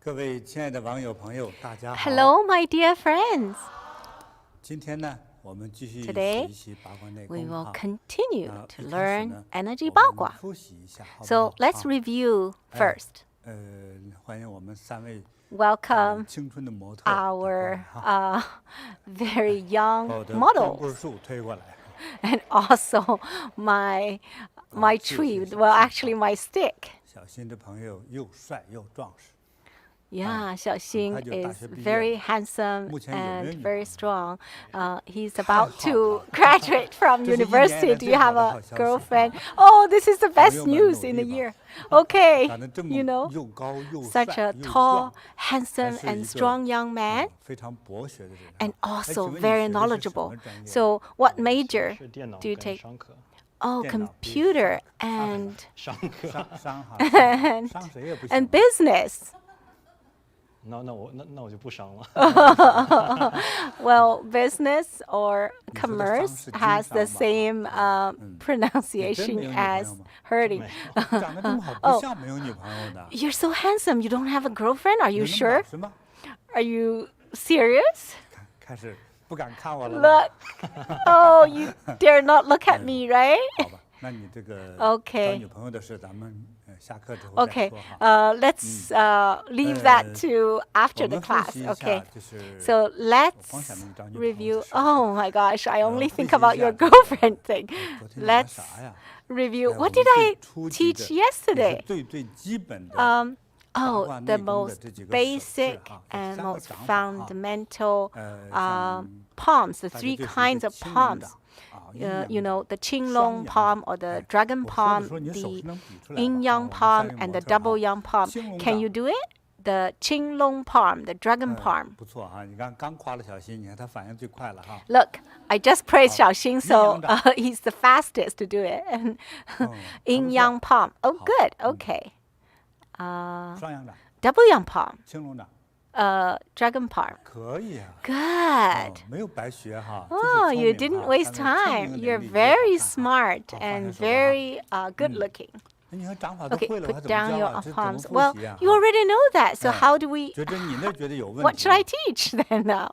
Hello, my dear friends. 今天呢，我们继续 Today, 学习八卦内 we 功 will 哈。 continue to 一开始 learn 呢， Energy 我们 Bagua. 复习一下，好不 So 好？ let's review first. 欢迎我们3位 Welcome 青春的模特 our 哈， very 把 young 我的光棍 models 树推过来。 and also my tree. 谢谢 Well, actually my stick. 小新的朋友又帅又壮实。 Yeah, Xiaoxing 很快就大学 is 毕业 very 了。 handsome 目前有没有 and 女 very 朋友？ strong. He's 太 about 好 to 了。 graduate from 这是一年 university. 来 Do 最 you 好 have 的 a 好消息。 girlfriend? Oh, this is the 朋 best 友们 news 努 in 力 the 吧。 year. Okay, 长得这么 you know, 又高又 such 帅 a 又 tall, 壮， handsome 还是 and 一 strong 个 young man, 非常博学的人。 and 哎， also 请问你 very 学的是什 knowledgeable. 么专业？ So, what major 是电脑 do you 跟 take? 商科。 Oh, 电脑比 computer 商 and 商科。商哈， and 商谁也不 and 行。 business. 那我就不商了。 Well, business or 你说的商 commerce 是 has 经 the 商吧？ same 你真 pronunciation 没有女朋 as 友吗？ hurting. 长得这么好，不像没有女朋友的。 You're so handsome. You don't have a girlfriend? Are 有 you 那么 sure? 老实吗？ Are you serious? 开始不敢看我了吧。 Look. Oh, you dare not look at me, right? 好吧，那你这个 Okay. 找女朋友的事，咱们下课之后再 Okay. 说哈。 Let's leave that to after 我 the 们复 class. 习一下 Okay. 就是 So 我 let's 光想着找女朋友的 review. 事。 Oh my gosh, I only 复习 think 一 about 下 your 这个 girlfriend thing. 昨天讲的 Let's 啥呀？ review. 哎 What 我 did 们 I 最初级的 teach 也是 yesterday? 最基本的 Oh, 卦 the 内功的 most 这几个手势 basic 哈， and 3个 most 掌法哈。 fundamental 像 palms, the 大家 three 最熟悉 kinds 的 of 青龙 palms. 掌啊，阴阳 You know, 掌 the 双 Qinglong 阳 palm 掌 or the 哎 dragon 我说的 palm, 时候，你手 the 势能比出来 yin 吗？ yang 好，我们下 palm 一个 and 模 the 特 double 哈。 yang palm. 青龙 Can you 掌 do it? The Qinglong palm, the dragon 哎 palm. 不错哈，你刚夸了小新，你看他反应最快了哈。 Look, I just praised Oh, Xiaoxing, so yin yang he's the fastest to do it. And 嗯，还 yin 不错 yang palm. Oh, Hao. good. Mm. Okay. 双阳掌、 Double yang palm. 青龙掌 Dragon palm. 可以啊。 Good. 没有白学哈。 Oh, 这是聪 you 明 didn't 哈 waste 看来聪 time. 明的 You're 能力也好 very 看哈。 smart 好，放 and 下手了哈。 very good looking. 那你看掌法都 Okay, 会了，我还 put 怎么 down 教 your 啊？这怎么 palms. 复 Well, 习啊？ you 哈 already know that. So 哎 how do we? 觉得你那觉得有问 What 题 should I 吗？ teach then now?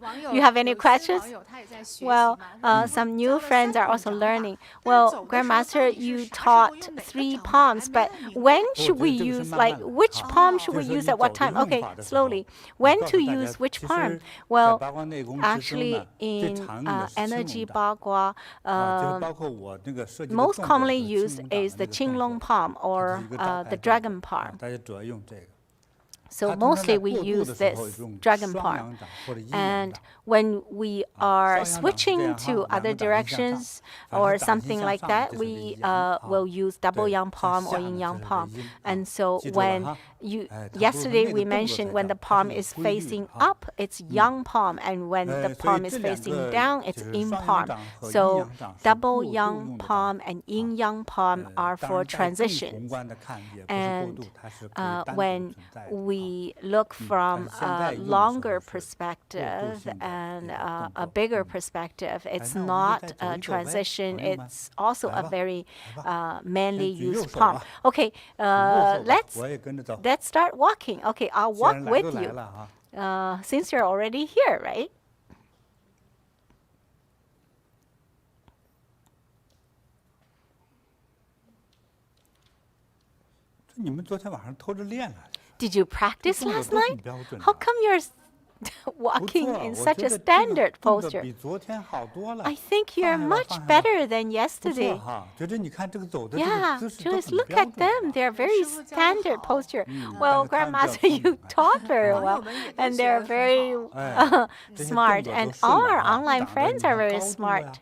网友 You have any 有些 questions? 网友他也在学习 Well, 嘛，他说 some 教 new 了 friends 3 are 种 also 掌法， learning. 但 Well, 走的时候 Grandmaster, 到底是 you 啥时候 taught 用哪个 3掌法还 palms, 没 but 很明 when 白。 should we 这个是 use, 慢 like, 慢的 which 哈。 palm should 就 we 是说 use 你 at what 走的 time? 用 Okay, 法的时候， slowly. 我 When 告 to 诉大 use 家， which 其 palm? 实在 Well, 八卦内功之中 actually, 呢，最 in 常用的是青 Energy 龙掌 Bagua, 啊，就是包括我那个设计的 most 重点 commonly 就是 used 青龙掌 is 的 the 那个动 Qinglong 作， palm 它 or 是一个招 the 牌动 dragon 作啊， palm. 大家主要用这个。 So 它通常在 mostly we 过渡 use 的时候 this 用 dragon 双 palm. 阳掌或者阴阳 And 掌。 when we are 双阳掌是这 switching 样 to 哈，两 other 个掌心向上， directions 反 or 正掌心 something 向 like 上 that, 就是个 we 阳 will 啊。 use double 对， yang 向 palm or 下 yin 呢 yang 就是个 palm. 阴啊。 And so 记住了 when 哈， you 哎，它不是说 yesterday 那 we 个动作 mentioned 才 when the 叫，它 palm 是有 is 规律 facing 的哈。 up, it's yang palm, and when the 所以 palm is 这两 facing 个 down, 就 it's 是 yin 双阳 palm. 掌和阴 So 阳掌是 double 过渡 yang 用的掌 palm 法 and 啊。 yin yang palm are 当 for 然在更宏 transitions. 观的看，也不是过 And 渡，它是可以单独 when 存在的啊。 we look from 但是现在 a 用的时候 longer 是过渡 perspective 性的 and 一个 a 动作。 bigger perspective, 哎， it's 那我们就 not 再走 a 一走呗， transition, 朋友们， it's also 来 a 吧， very 来吧， mainly 先举右 used 手 palm. 吧， Okay, 举右手吧， let's 我也跟着走。 start walking. Okay, I'll 既 walk 然来 with 都来 you 了啊， since you're already here, right? 你们昨天晚上偷着练了， Did you 这 practice 动作 last 都很 night? 标准 How 的。 come you're 不 walking 错， in 我 such 觉 a 得这个 standard 动作 posture? 比昨天好多了。 I think you're 放下吧， much 放下吧。 better than 不错 yesterday. 哈，觉得你看这个走的这个 Yeah, 姿势都 just 很 look 标 at 准 them. 啊。 They're very 师傅教得 standard 好。 posture. 但 Well, 是他们比较 Grandmaster, 聪 you 明。 taught very 网友 well, 们也都 and 学 they're 得很 very 好。哎，这些动 smart, 作 and 都顺了 our 啊， online 长得 friends 你 are 看 very 高度 smart. 呀，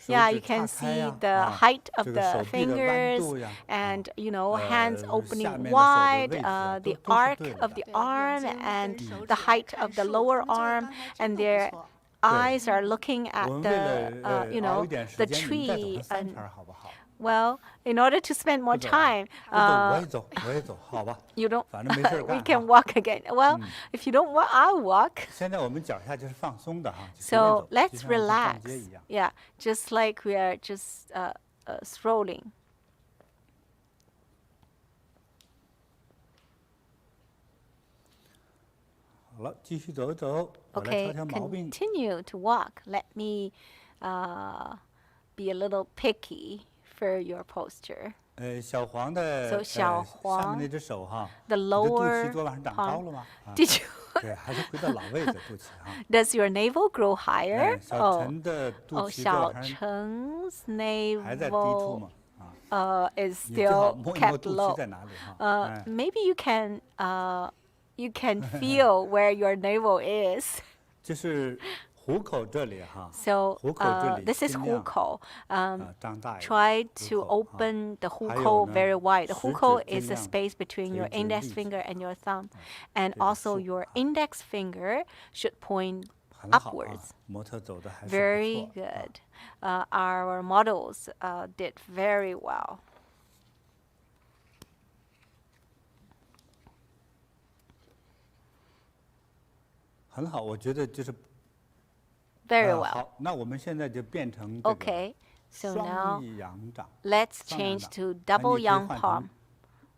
手 Yeah, 指 you 岔 can 开 see 呀， the 啊， height of 这个 the 手臂的弯 fingers 度呀，啊， and, you know, hands 下 opening 面的手的 wide, 位置啊， the 都是 arc 对了 of 的。 the 对， arm 眼睛 and 跟手 the 指 height 看 of the 数， lower 他们做的 arm, 刚才真 and 的不 their 错。 eyes are looking 我 at 们为 the, 了 you 熬 know, 一点时 the 间，你们再走 tree. 个3 And 圈好不好？ well, in order to spend more 不走啊， time, 不走我也走，我也走，好吧？ you don't. 反正没事儿 We 干 can 哈。 walk again. Well, if you don't walk, I'll walk. 现在我们脚下就是放松的哈，就随便 So 走，就 let's 像去逛街 relax. 一样。 Yeah, just like we are just strolling. 好，了，继续走走，我来 Okay, 瞧瞧毛病。 continue to walk. Let me be a little picky for your posture. 小黄的 So 小下黄面那只手哈， The 你的肚 lower 脐昨晚上长 palm. 高了吗？啊 Did you? 对，还是回到老位置肚脐哈。 Does your navel grow higher? 小陈的肚脐昨小晚上 Chen's 还在低处 navel 吗？啊， is 你最好 still 摸一摸 kept 肚脐 low. 在哪里哈。 Maybe you can feel where your navel is. 就是虎口这里哈， So 虎口这里 this is 尽量 hukou. 张大一点。 Try to 虎口， open the 还有 hukou 呢， very wide. The 食指 hukou 尽 is the 量 space between your 垂直 index 立起 finger 来。 and your thumb. And 这个 also 竖 your 啊。 index finger should point 很好啊， upwards. 模特走的还是不 Very 错。 good. Our models did very well. 很好，我觉得就是 Very well. 好，那我们现在就变成这个 Okay. So 双 now 翼仰掌， let's 双仰 change 掌。 to 那 double 你可以 yang 换 palm. 成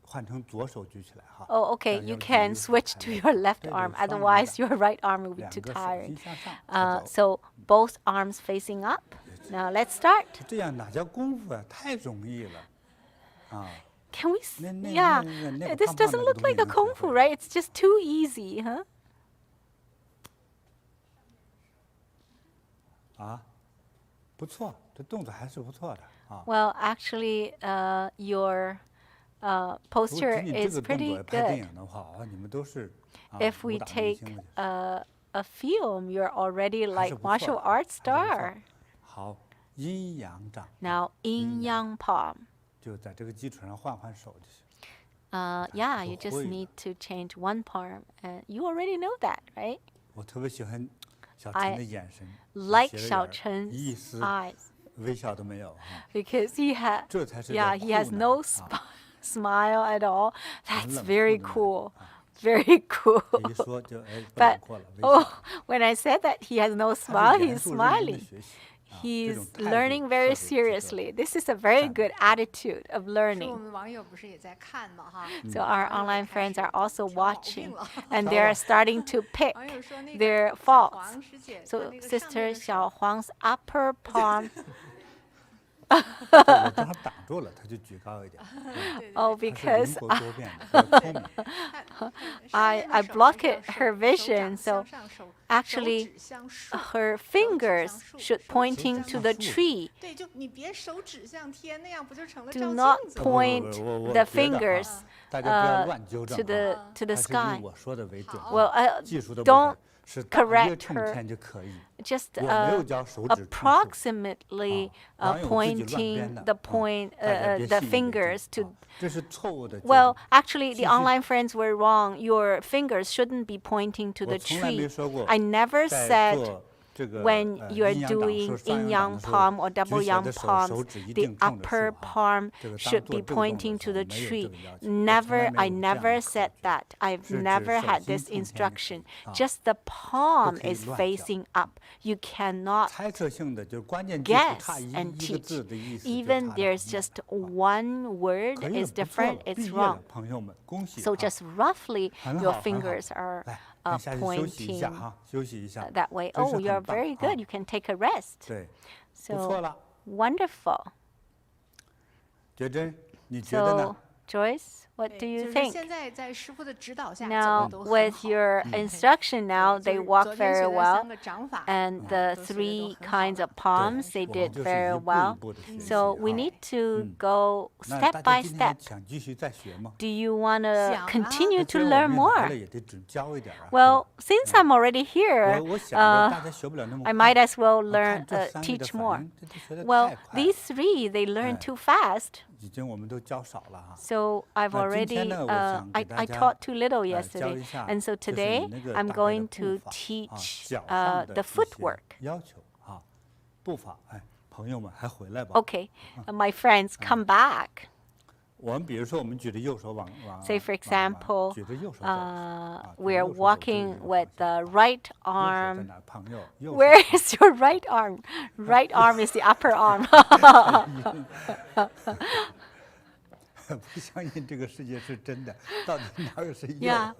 换成左手举起来哈。 Oh, okay. 这样 You 腰肌 can 有所 switch 抬 to 头 your left 对对 arm. 双仰 Otherwise, 掌 your right arm will be 两 too 个手 tired. 心向上再走。 So both arms facing up. Now let's start. 这样哪叫功夫啊？太容易了，啊！ Can we? 那 Yeah. 那个 This 胖胖 doesn't 的 look 东西 like a 能学 kung fu, 会 right? It's just too easy, huh? 啊，不错，这动作还是不错的啊。 Well, actually, your 如果 posture 仅仅这 is 个动 pretty 作拍电 good. 影的话，啊，你们都是 If 武 we 打明 take 星了。 a film, you're already 还 like 是不错 martial 的 arts 还是不错 star. 好，阴阳掌 Now, yin yang palm. 就在这个基础上换换手就行。 Yeah, you 都 just 会 need 的。 to change one palm. And you already know that, right? 我特别喜欢小 I 陈的眼神， Like 斜着 Xiao 眼儿一 Chen's 丝 eyes 微笑都没有哈。 because he had, 这才是 yeah, 叫 he has 酷 no 男啊！ smile at all. That's 冷 very 酷的男 cool. 啊 Very cool. 一说就哎不 But 冷漠了，微 oh, 笑。 when I said that he has no 他 smile, 是严 he's 肃认真地 smiling. 学习啊，这 He's 种态度 learning 特 very 别值得 seriously. This is a very 赞 good 美。 attitude of 是我 learning. 们网友不是也在看嘛哈？ So our 网友 online 开 friends 始 are also 挑毛 watching, 病了 and they are starting to pick 网友说那个 their 小 faults. 黄师姐她 So 那个上 Sister 面的 Xiao 手 Huang's upper palm. 对我正好挡住了，他就举高一点。 Oh, 他是 because 灵活多变的，比较聪明。 I blocked her vision, so actually 手指向树 her fingers should pointing to the tree. 对，就你别手指向天，那样不就成了 Do 照 not 镜子吗？ point 我 the 觉得啊 fingers 大家不要乱纠正 to 啊 the to the 还是以 sky. 我说的为准。 Well, 技术的部 don't 分是大约 correct 冲 her. 天就可以。 Just 我没有教手指冲树。 approximately 网友自己乱编 pointing 的 the 啊 point 大家别 the 信以为 fingers 真 to 啊这是错误的纠 Well, 正。 actually, the 继续。 online friends were wrong. Your fingers shouldn't be pointing to 我 the 从来没 tree. 说过 I never 在 said 做这个 when you're 阴阳掌 doing 说双 yin 阳 yang 掌的时候 palm or double 举起来 yang 的手 palms, 手指一 the 定冲着 upper 树啊 palm 这个当 should 做 be 这个动作 pointing 的 to 时候 the 没有 tree. 这个要求。我从来 Never, 没 I 有这样 never 的 said 考据。 that. I've 是指 never 手 had 心 this 冲天就可以 instruction. 啊 Just the palm 不可以 is 乱叫。 facing up. You cannot 猜测性的就是关键技术 guess 差一 and 个 teach. 字的意思就 Even 差得 there's 很远 just one word 可以了， is 不错 different, 了，毕 it's 业了， wrong. 朋友们，恭喜 So 哈！ just roughly, 很 your 好，很好。 fingers are 来，跟下去休息一下 pointing 哈，休息一下。 that way. 真是 Oh, you're 很棒 very 啊 good. You can take a rest. 对，不错 So 了。 wonderful. 觉真，你觉得呢 So,？Joyce, what 对 do you 就是 think? 现在在师傅的指导下 Now, 走的都很 with 好。 your instruction now, 对 they 就是 walk 昨天 very 学的 well. 三个掌法 And the 都学得都 three 很好 kinds 了。 of palms, they 我们 did 就是 very 一步一 well. 步的学习 So we 哈。 need to go 那 step 大 by 家今天 step. 想继续再学吗？ Do you want to 想啊。 continue 那 to 既然我 learn 们来 more? 了，也得只教一点啊。 Well, since I'm already 是 here, 吧我想着大家学不了那么 I 快。 might as well 我 learn, 看这三位的 teach 反 more. 应，这都学得 Well, 太快 these 了， three, they learn too fast. 已经我们都教少了哈。 So I've 那今 already, 天呢，我想 I 给大 I 家 taught too little 教 yesterday. 一下， And so 就是 today, 你那个 I'm 大概的 going 步 to 伐啊， teach 脚上的 the 一些 footwork. 要求啊，步伐。哎，朋友们还回来吧。 Okay, my friends, come back. 我们比如说，我们举着右手往 Say, for 往 example, 举着右手走啊，举着 we're 右手走这个 walking 就 with 方向 the right 右手在 arm. 哪儿？朋友，右手 Where is your right arm? Right arm is the upper arm. 不相信这个世界是真的，到底哪有是右？ Yeah.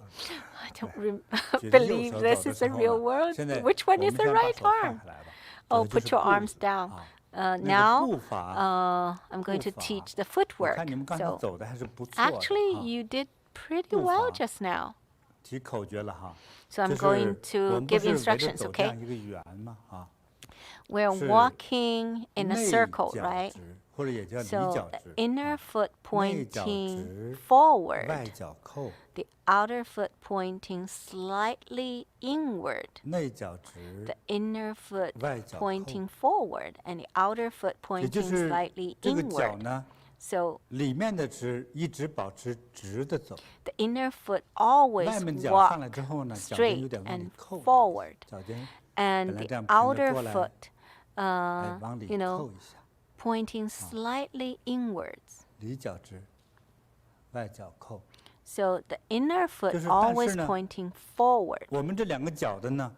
I don't 举着右 believe 手 this 走的 is 时 the 候 real 呢， world. 现在 Which 我 one 们 is the 先把 right 手放 arm? 下来吧。 Oh, 走的就 put 是 your 步 arms 子 down. 啊，那个 Now, 步伐， I'm going to 步伐 teach the 我 footwork. 看你们刚才 So 走的还是不错的 actually, 哈。 you did pretty 步 well 伐 just now. 提口诀了哈， So 就 I'm going 是我 to 们不 give 是围着 instructions, 走这样 okay? 一个圆嘛啊， We're 是 walking in a 内 circle, 脚 right? 趾或者也叫里 So 脚 the 趾 inner 啊， foot 内脚 pointing 趾，外 forward, 脚扣， the outer foot pointing slightly inward. 内脚趾 The inner foot 外脚扣， pointing forward and the outer foot 也就 pointing 是 slightly 这个脚 inward. 呢， So 里面的趾一直保持直的走， the inner foot 外 always 面脚上 walk 来之后呢，脚尖有 straight 点往里 and 扣， forward, 脚尖 and 本来 the 这样平着 outer 过来， foot, 哎，往里 you 扣 know, 一下， pointing slightly inwards. 里脚趾，外脚扣。 So the inner foot 就是 always 但是呢， pointing forward. 我们这两个脚的呢，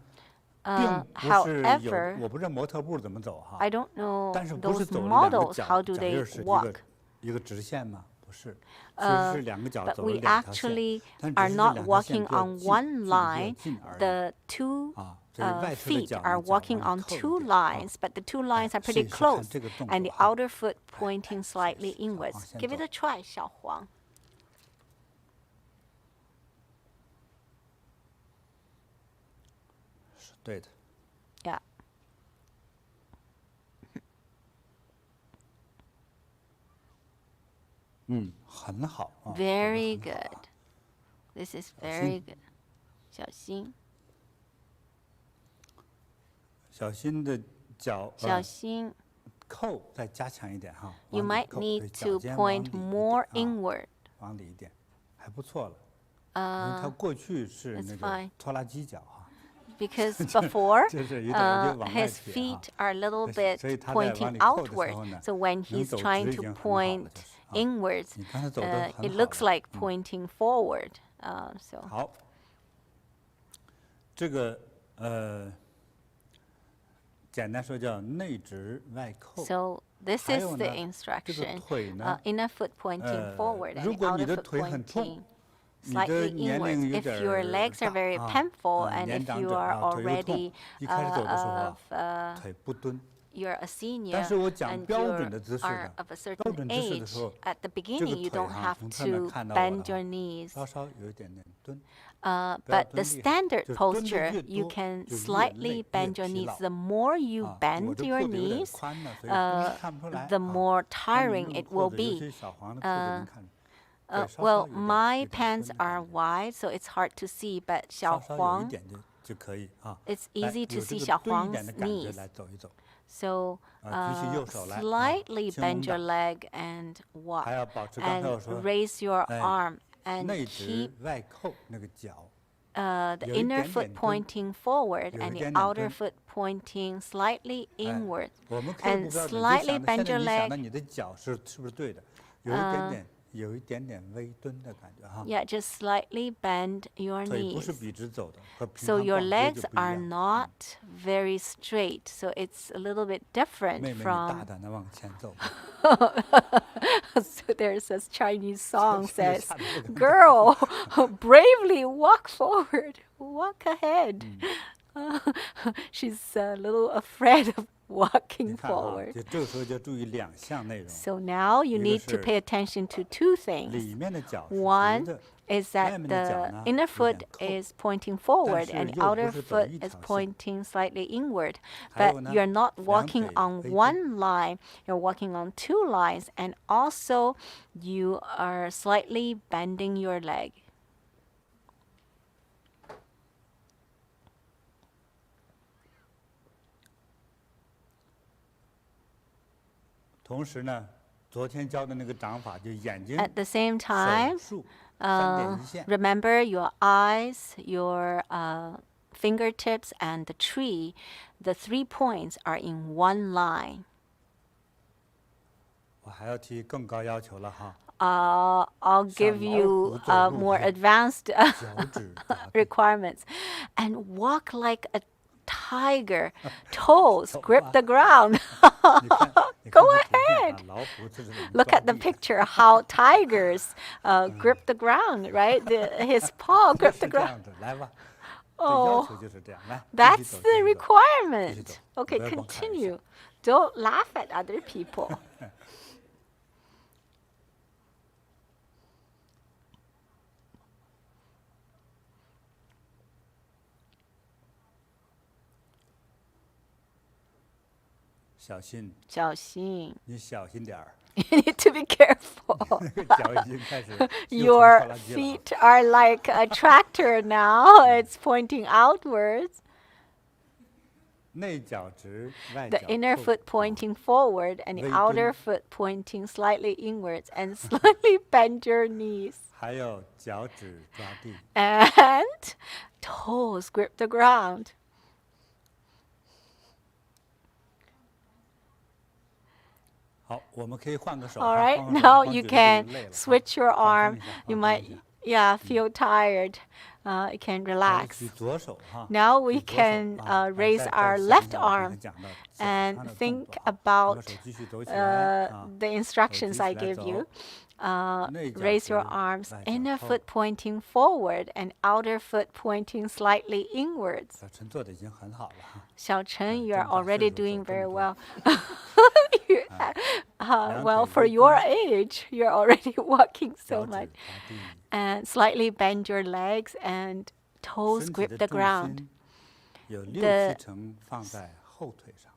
并 Uh, 不是有， however, 我不知道模特步怎么走哈， I don't know 但是不是 those 走两个 models, 脚， how do 脚 they 印是 walk? 一个直线吗？不是，其实是两个脚 But 走了 we 两条线， actually 但只 are 是这 not 两条线 walking 比较 on 近， one 距离比较 line. 近而已 The two 啊，所以外侧的 feet 脚 are 呢，脚 walking 往 on 里扣 two 一点啊。 lines, but the two lines are 试 pretty 一试看 close, 这个动 and 作 the 哈， outer foot pointing 试一 slightly 试，小黄 inwards. 先 Give it 走， a try, 小黄.是对的。 Yeah. 很好啊， Very 走得很好 good. This is very good. 小心，小心的脚，小心。扣再加强一点哈。 You 往里 might 扣 need 对脚 to 尖往里 point 一点 more 啊 inward. 往里一点，还不错了。因为它过去是 it's 那个 fine. 拖拉机脚哈， Because before, 就是有点往外 his 撇 feet 哈。 are a little 所 bit 以他在往 pointing 里扣的时 outward. 候呢， So when 能 he's 走 trying 直已 to 经很好了， point 这是啊。 inwards, 你刚才走得 it 很好 looks 了。 like pointing forward. So 好，这个简单说叫内直外扣。 so this 还 is 有 the 呢，这个 instruction. 腿呢， Inner foot pointing forward 如 and 果 the 你 outer 的 foot 腿很 pointing 重，你的 slightly 年 inwards. 龄有 If 点 your legs are 大 very 啊 painful 啊 and 年 if 长 you 者 are 啊，腿又痛 already 一开始走的时候 of 啊，腿不蹲。 you're a senior 但是我讲 and 标 you 准的姿势 are 的， of a 标 certain 准姿势的 age, 时候， at the 这个 beginning you 腿 don't 哈， have 从侧面 to 看到我 bend 的 your 话， knees. 稍稍有一点点蹲。 But 不要 the 蹲厉害， standard 就是蹲得 posture, 越 you 多 can 就越 slightly 累越 bend your 疲 knees. 劳 The more you 啊，我 bend 这 your 裤子有点 knees, 宽呢，所以不是看不出来 the 啊。 more 但你 tiring 用的 it 裤 will 子，尤 be. 其小黄的裤子能看。对，稍稍 Well, 有点 my 有点 pants 蹲的 are 感觉， wide, so it's hard to see. But 稍 Xiao 稍有一 Huang, 点就可以啊。 it's 来， easy to 有这 see 个 Xiao 蹲一点 Huang's 的感觉 knees. 来走一走。 So 举起右手来啊， slightly 青龙 bend your 掌， leg and walk, 还要保持刚才我 and 说 raise your 哎 arm and 内直 keep 外扣那个脚， the 有一 inner 点 foot 点蹲， pointing forward 有一 and the 点点 outer 蹲。 foot pointing slightly 哎 inward. 我们可以 and 不标准，你就 slightly 想着 bend 现在 your 你想 leg. 到你的脚是不是对的？有一点点微蹲的感觉哈。 Yeah, just slightly bend your 腿不是 knees. 笔直走的，和平 So 常 your 逛街 legs 就不一 are 样。 not very straight. So it's a little bit 妹 different 妹，你大 from. 胆的往前走。 So there's this Chinese song 这个 says, 吓得不敢 "Girl, bravely walk forward, walk ahead." She's a little afraid of 你 walking 看啊， forward. 就这个时候就注意两项内容， So now you 一个 need to 是 pay attention to two things. 里面的脚是 One 直的， is 外 that 面的脚 the 呢 inner 有 foot 点扣。 is pointing forward 是 and the 又不 outer 是走 foot 一 is 条线。 pointing slightly inward. 还有 But 呢， you're not 两 walking 腿 on 微蹲。 one line, you're walking on two lines, and also you are slightly bending your leg. 同时呢，昨天教的那个掌法，就眼睛、 At the same 手 time, 术3点一线。 remember your eyes, your fingertips, and the tree. The 3 points are in one line. 我还要提更高要求了哈， I'll give you 像老虎走路 more 一样。 advanced 脚趾打地 requirements, and walk like a tiger. Toes grip the ground. 你看 Go 这图片 ahead. 老虎这是怎么 Look 抓 at the 地的 picture how tigers grip the ground, right? His paw 就 grip 是 the 这 ground. 样子，来吧。这要 Oh, 求就是这样，来，继续 that's 走， the 继续走。 requirement. 继续走， Okay, 不要光看一下。 continue. Don't laugh at other people. 小心，小心。你小心点儿。 You need to be careful. 那个脚已经开始又成 Your 拖拉机了。 feet are like a tractor now. It's pointing outwards. 内脚直，外 The 脚 inner 扣 foot pointing forward and the 微 outer 蹲。 foot pointing slightly inwards and slightly bend your knees. 还有脚趾抓地。 And toes grip the ground. 好，我们可以换个手。 All 哈 right, 换个手 now 光 you 觉得自己 can 累了哈 switch your 放 arm. 松一下 You 放松 might, 一下 yeah, feel tired. You can 好 relax. 举左手哈。 Now we 举左手 can 啊 raise 再 our 想 left 想我刚才 arm 讲到脚 and 上的动 think 作哈 about 两个手继续走起来啊 the instructions 手 I 举起来 gave 走 you. 内脚 Raise your 直 arms, 外脚 inner 扣 foot pointing forward and outer foot pointing slightly inwards. 小陈做的已经很好了哈。 Xiao Chen, you 这 are 么大 already 岁数 doing 走这么 very 多 well. Well, 腿 for 微 your 蹲 age, you're already walking 脚 so 趾 much. 抓地 And slightly bend your legs and toes 身体 grip 的 the 重 ground. 心有 The- 6-7成放在后腿上。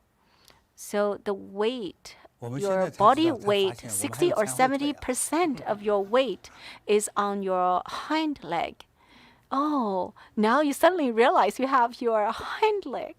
So the weight, 我们现 your 在才知 body 道才发 weight, 现我们还 60有 or 前后腿啊 70% of your weight is on your hind leg. Oh, now you suddenly realize you have your hind leg.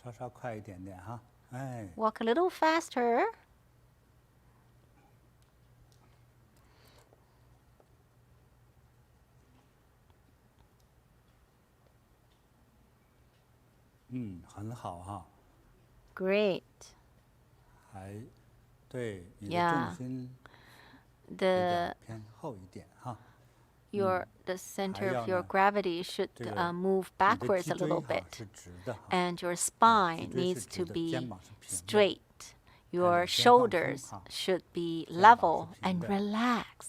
稍稍快一点点哈，哎， Walk a little faster. 很好哈， Great. 还对你的 Yeah. 重心比 The 较偏后一点哈。 the center 还 of 要 your 呢 gravity should 这个 move 你的 backwards 脊 a 椎 little 哈 bit. 是直的哈， And your 脊 spine 椎 needs 是 to 直的， be 肩膀是平的。 straight. Your 先放松， shoulders 哈。 should be 肩膀是 level 平 and 的。 relaxed.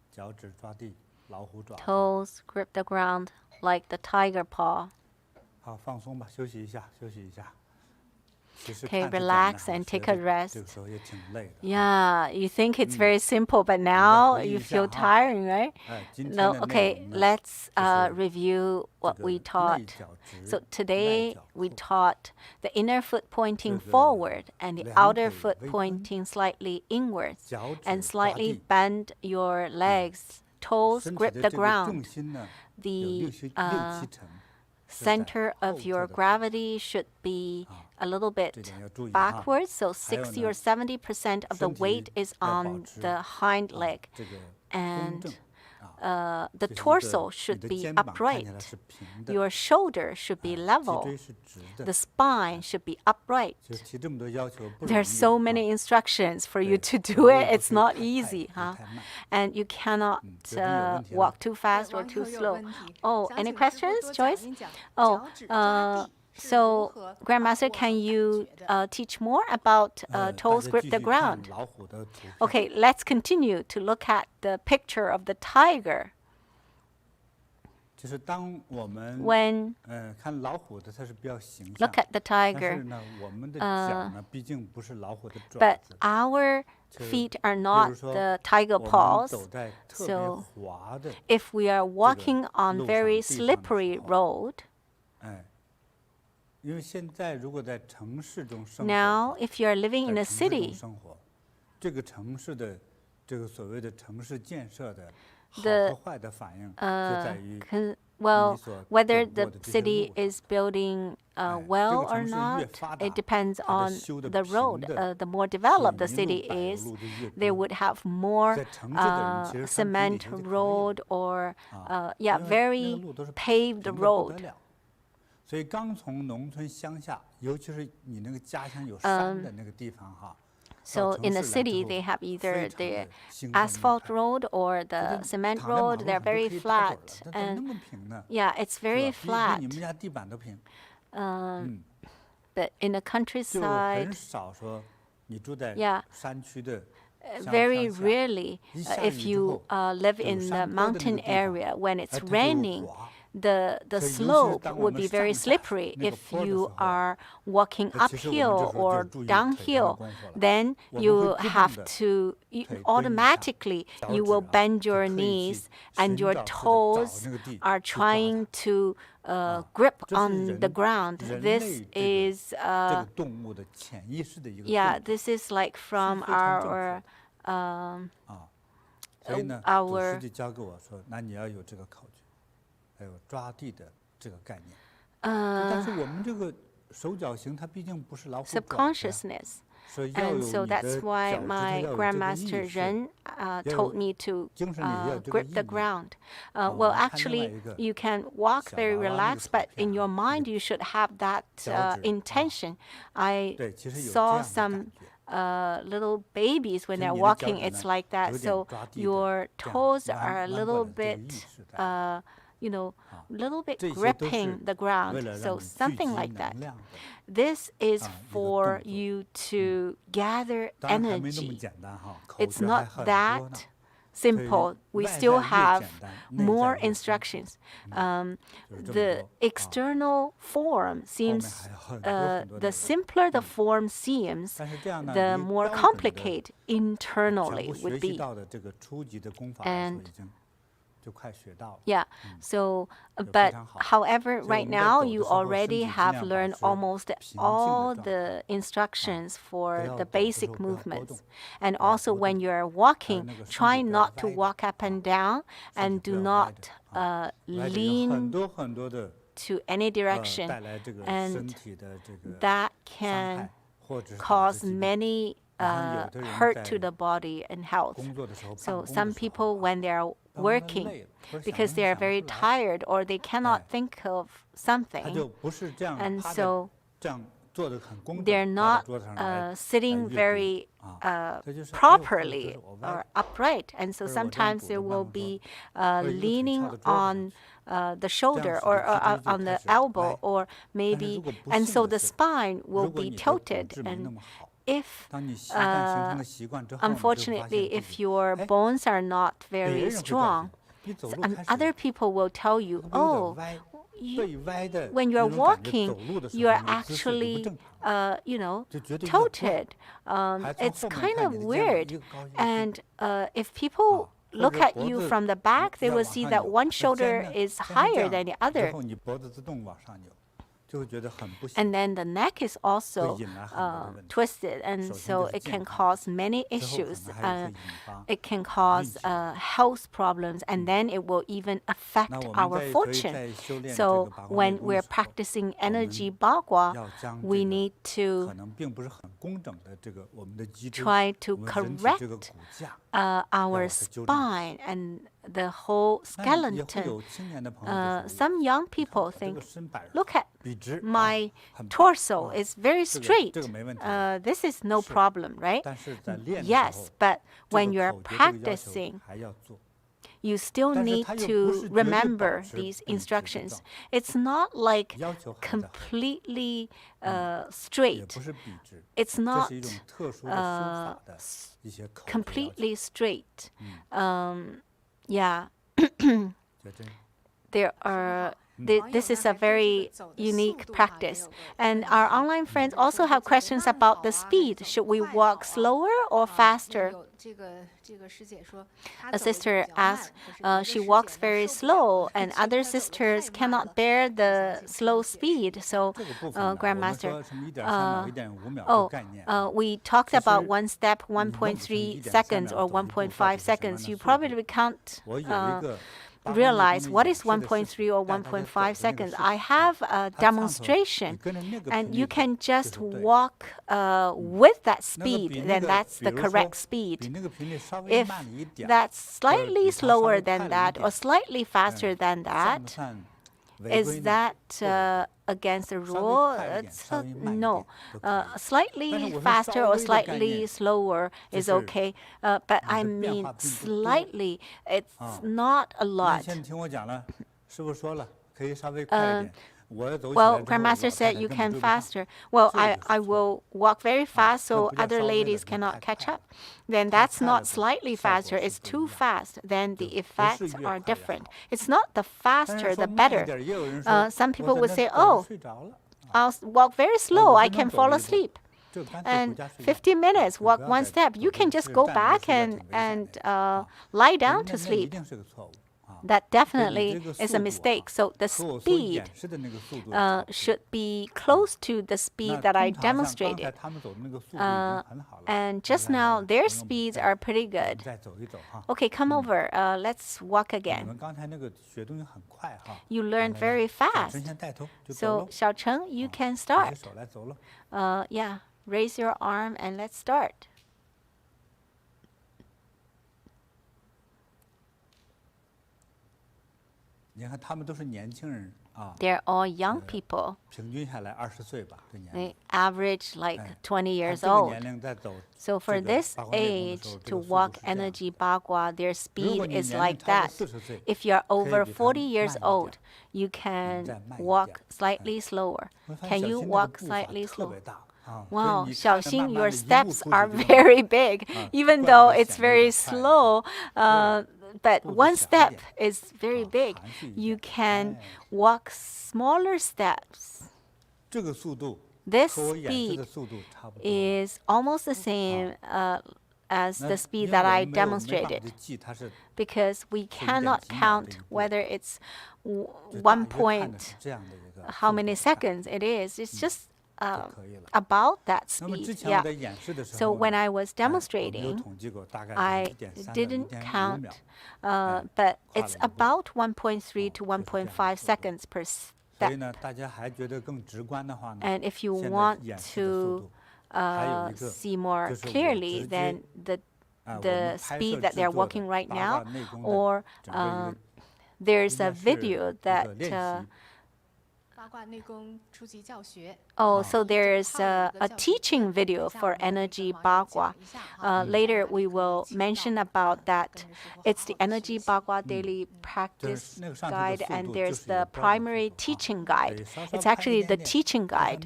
“脚趾抓地，老虎爪子”。 Toes grip the ground like the tiger paw. 好，放松吧，休息一下，休息一下。其实 Okay, 看是简单 relax 哈 and 学 take a 这 rest. 这个时候也挺累的。 Yeah, you think it's very simple, but now 回忆 you 一下 feel 哈。 tiring, right? 哎，今天 No, 的内 okay, 容呢， let's 就是 review 这 what 个 we 内 taught. 脚直， So 外 today 脚 we 扣 taught the inner foot pointing 这个 forward and the 两 outer 腿 foot 微蹲， pointing slightly inwards 脚趾 and 抓 slightly 地， bend your legs. Toes 身体 grip 的 the 这个重 ground. 心呢，有 The 6-7成。 center 后 of 侧 your 的 gravity should be a little 这 bit 点要注意哈。 backwards, so 还有 60 呢， or 70% of the 身体 weight is 要保 on 持 the hind 啊 leg, 这个公 and 正 the 就是一个 torso 你 should 的 be 肩膀看起 upright. 来是平的， Your shoulder should be 脊 level. 椎是直的 The，spine should be upright. 就提这么多要求不容易 There's so 哈 many instructions for you 对 to 走 do 路 it. 不 It's 是 not 太快 easy, 也不 huh? 太慢 And you cannot 这边有问题了。 walk too fast or 王 too 头有 slow. 问题 Oh, 想 any 请师傅 questions, 多讲 Joyce? 一讲 Oh, 脚趾抓地是 so 如何把 Grandmaster, 握 can 和 you 感觉的。 teach more about 大 toes 家 grip 继 the 续看 ground? 老虎的图片 Okay, let's continue to look at the picture of the tiger. 就是当我们 When 看老虎的，它是比较形象 look，at the 但是 tiger, 呢，我们的脚呢，毕竟不是老虎的爪 but 子。 our 就 feet are 比 not 如说 the tiger 我们 paws. 走在特别 So 滑的， if we are walking on 路上 very 地上的时 slippery 候 road, 哎，因为现在如果在城市中生活的 now 话， if you're living in 在 a 城市中 city, 生活，这个城市的这个所谓的城市建设的好 The 和坏的反应，就在于 well, 你所 whether 走 the 过的这些 city 路上。 is building 哎， well 这个 or 城市越 not, 发达， it depends 它的 on 修的 the 平 road. 的， The more 所以 developed the 一路 city 柏油 is, 路就越 they 多。 would have more 在城市的人其实看地理 cement 就可以了 road or 啊， yeah, 因为那个 very 路都是 paved 平的不 road. 得了。所以刚从农村乡下，尤其是你那个家乡有山的那个地方哈， So 到 in 城 the 市来之 city, 后 they have 非 either 常 the 的兴奋愉 asphalt 快， road or 觉得 the cement 躺在马 road. 路 They're 上都可 very 以打盹 flat 了，咋那 and 么平呢？ yeah, it's 是 very 吧？比 flat. 你们家地板都平。 But in the 就 countryside, 很少说你住在 Yeah. 山区的乡 very 乡下， rarely, 一下 if 雨之 you 后 live 有 in the 山坡的那个 mountain 地方， area, when 哎， it's 它就有 raining, 滑。 the 所以尤其是 slope 当我 would 们 be very 上下 slippery 那个 if 坡的时 you 候， are walking 那其实我们这 uphill 时候就 or 注意腿上的 downhill. 功夫了。 Then 我们 you 会自动 have 的 to, 腿蹲一下， automatically 脚 you 趾 will 啊 bend 就 your 可以 knees 去 and 寻 your 找似的找 toes 那个地 are 去抓它。 trying to 啊， grip 这是 on the 人 ground. 人 This 类这个 is 这个动物的潜意识的一个 yeah, 动作 this is like from 非常正确 our 的啊。所以呢，祖 our 师就教给我说，那你要有这个口诀，还有抓地的这个概念。但是我们这个手脚型它毕竟不是老虎爪子呀， subconsciousness. 所以要 And 有 so 你的 that's 脚 why 趾头 my 要有这个 Grandmaster 意识， Ren 要 told 有 me to 精神里也有这个 grip the 意念。 ground. 我 Well, 们看另外 actually, 一个 you can walk 小 very 娃娃那个 relaxed, 图 but 片 in 啊， your 那 mind, 个 you should have that 脚趾啊， intention. I 对，其实有这 saw 样的 some 感觉。 little babies when 就 they're 你的脚 walking, 趾 it's 呢， like that. 有点 So 抓地的 your 这样 toes 弯 are a 弯 little 过来这个意 bit, 识在。 you know, 啊， little bit 这些都是 gripping the 为 ground. 了 So 让你聚 something 集 like that. 能量的。 This is 啊，一个 for 动作。 you to gather 当然还没那么 energy. 简单哈，口 It's 诀还 not 很多呢。 that simple. We 外在 still 越 have 简单，内 more 在越丰富。 instructions. 就是这么 The 多啊。 external form 后面 seems 还有很多很多 the 的。 simpler the form seems, 但是这样呢， the 离 more 标准的 complicated 全 internally 部学 would 习 be. 到的这个初级的功法来说， And 已经就快学到了。 Yeah. So, 非 but 常好。 however, 所以我 right 们在 now 走 you 的时候，身 already 体尽 have 量保 learned 持 almost 平静 all 的状 the 态。 instructions 不 for 要 the 走的时 basic 候不要波 movements. 动， And 不要 also 波 when 动。 you're 还有 walking, 那个身 try 体不要 not to 歪着 walk up 啊， and down 身体 and 不 do 要歪 not 着啊，歪着有 lean 很多很多的 to any direction. 带来这个 And 身体的这个 that 伤 can 害，或者是导致 cause 疾病。 many 你看有的人 hurt 在 to the body and health. 工作的时候、办 So 公的 some 时候 people, 啊， when they are 办公得 working, 累了，或者想 because 东 they 西 are 想不 very 出来， tired or they cannot 哎， think of 他 something, 就不是这样 and 趴在 so 这样坐的很工 they're 整，趴 not 在桌子上来 sitting 阅读 very 啊，这就是哎呦，或者 properly 是我歪 or 了， upright, and so 或者我这样 sometimes 拄 they 着办 will 公桌， be 或者一个腿 leaning 翘到桌子上 on 去， the 这样 shoulder 使 or 得脊椎就 on 开 the 始 elbow, 歪。 or 但是 maybe, 如果不 and 幸 so 的 the 是， spine will 如果 be 你的骨 tilted. 质没那 And 么好， if 当你习惯形成了习惯之后，你就发 unfortunately, 现 if 自己， your 哎， bones are not 别 very 人会告诉 strong, 你，你走路 and 开 other 始 people will tell you, 会不会有点 oh, 歪， you, 背歪的 when 那 you're 种感觉， walking, 走路的时 you 候 are 那个姿势就不 actually, 正常， you know, 就觉得有点怪， tilted. 还从 It's 后面 kind 看 of 你的肩膀 weird. 一个高一个低， And if 啊， people 或 look 者 at 脖 you 子 from the back, they 要 will 往 see 上 that 扭， one 那肩 shoulder 呢 is 先是这 higher 样， than the 之 other. 后你脖子自动往上扭，就会觉得很不 And 行， then the neck is 会 also 引来很多的问题。 twisted, and 首先 so 就是 it 健 can 康， cause many 之后可 issues. 能还会引发 It can 运 cause 气。 health problems, and then it will even 那 affect 我们 our 所以 fortune. 在修炼这 So 个拔光 when 内功的 we're 时候， practicing 我 Energy 们 Bagua, 要将 we 这个 need 可 to 能并不是很工整的这个我们的脊椎， try 我 to 们人体这个 correct 骨架， our 要把它纠正一 spine and the whole 那也会 skeleton. 有青年的朋友就说， Some young 你看 people 我这个 think, 身板 look at 笔直啊， my 很棒 torso 啊， is very 这个 straight. 这个没问题的。 This is no 是， problem, right? 但是在练的时 Yes, 候， but 这 when 个 you're 口诀这个要求 practicing, 还要做。 you still 但是 need 它又不 to 是绝对保 remember 持 these 笔直的 instructions. 状态， It's not like 要求还在， completely 也 straight. 不是笔直， It's 这 not 是一种特殊的书法的一些口诀要求。 completely straight. Yeah, 觉真 there are This is a very unique practice. And our online friends also have questions about the speed. Should we walk slower or faster? A sister asked, she walks very slow, and other sisters cannot bear the slow speed. So, Grandmaster, we talked about 1 step, 1.3 seconds, or 1.5 seconds. You probably can't realize what is 1.3 or 1.5 seconds. I have a demonstration, and you can just walk with that speed, then that's the correct speed. If that's slightly slower than that or slightly faster than that, is that against the rule? No. Slightly faster or slightly slower is okay. But I mean slightly, it's not a lot. Well, Grandmaster said you can faster. Well, I will walk very fast so other ladies cannot catch up. Then that's not slightly faster. It's too fast. Then the effects are different. It's not the faster, the better. Some people would say, oh, I'll walk very slow. I can fall asleep. And 50 minutes, walk 1 step. You can just go back and lie down to sleep. That definitely is a mistake. So the speed should be close to the speed that I demonstrated. And just now, their speeds are pretty good. Okay, come over. Let's walk again. You learned very fast. So, Xiaocheng, you can start. Yeah, raise your arm and let's start. They're all young people. They average like 20 years old. So for this age to walk Energy Bagua, their speed is like that. If you're over 40 years old, you can walk slightly slower. Can you walk slightly slower? Wow, Xiaoxing, your steps are very big, even though it's very slow. But 1 step is very big. You can walk smaller steps. This speed is almost the same as the speed that I demonstrated, because we cannot count whether it's 1 point, how many seconds it is. It's just about that speed. Yeah. So when I was demonstrating, I didn't count, but it's about 1.3 to 1.5 seconds per step. And if you want to see more clearly, then the speed that they're walking right now, or there's a video that so there's a teaching video for Energy Bagua. Later we will mention about that. It's the Energy Bagua Daily Practice Guide, and there's the primary teaching guide. It's actually the teaching guide.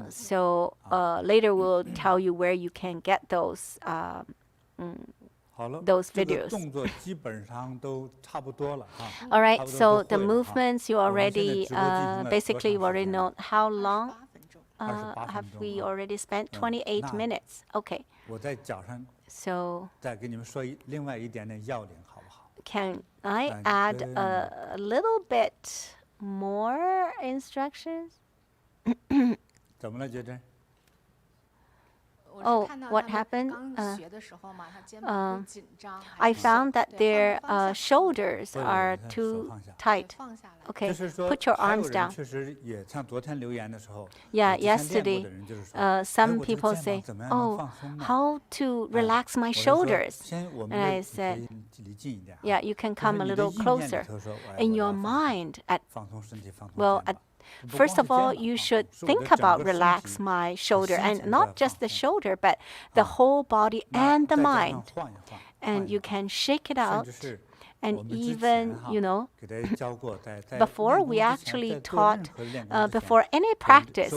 So later we'll tell you where you can get those videos. All right, so the movements you already, basically you already know. How long have we already spent? 28 minutes. Okay. So can I add a little bit more instructions? Oh, what happened? I found that their shoulders are too tight. Okay, put your arms down. Yeah, yesterday, some people say, oh, how to relax my shoulders? And I said, yeah, you can come a little closer. In your mind, first of all, you should think about relax my shoulder, and not just the shoulder, but the whole body and the mind. And you can shake it out. And even, before we actually taught, before any practice,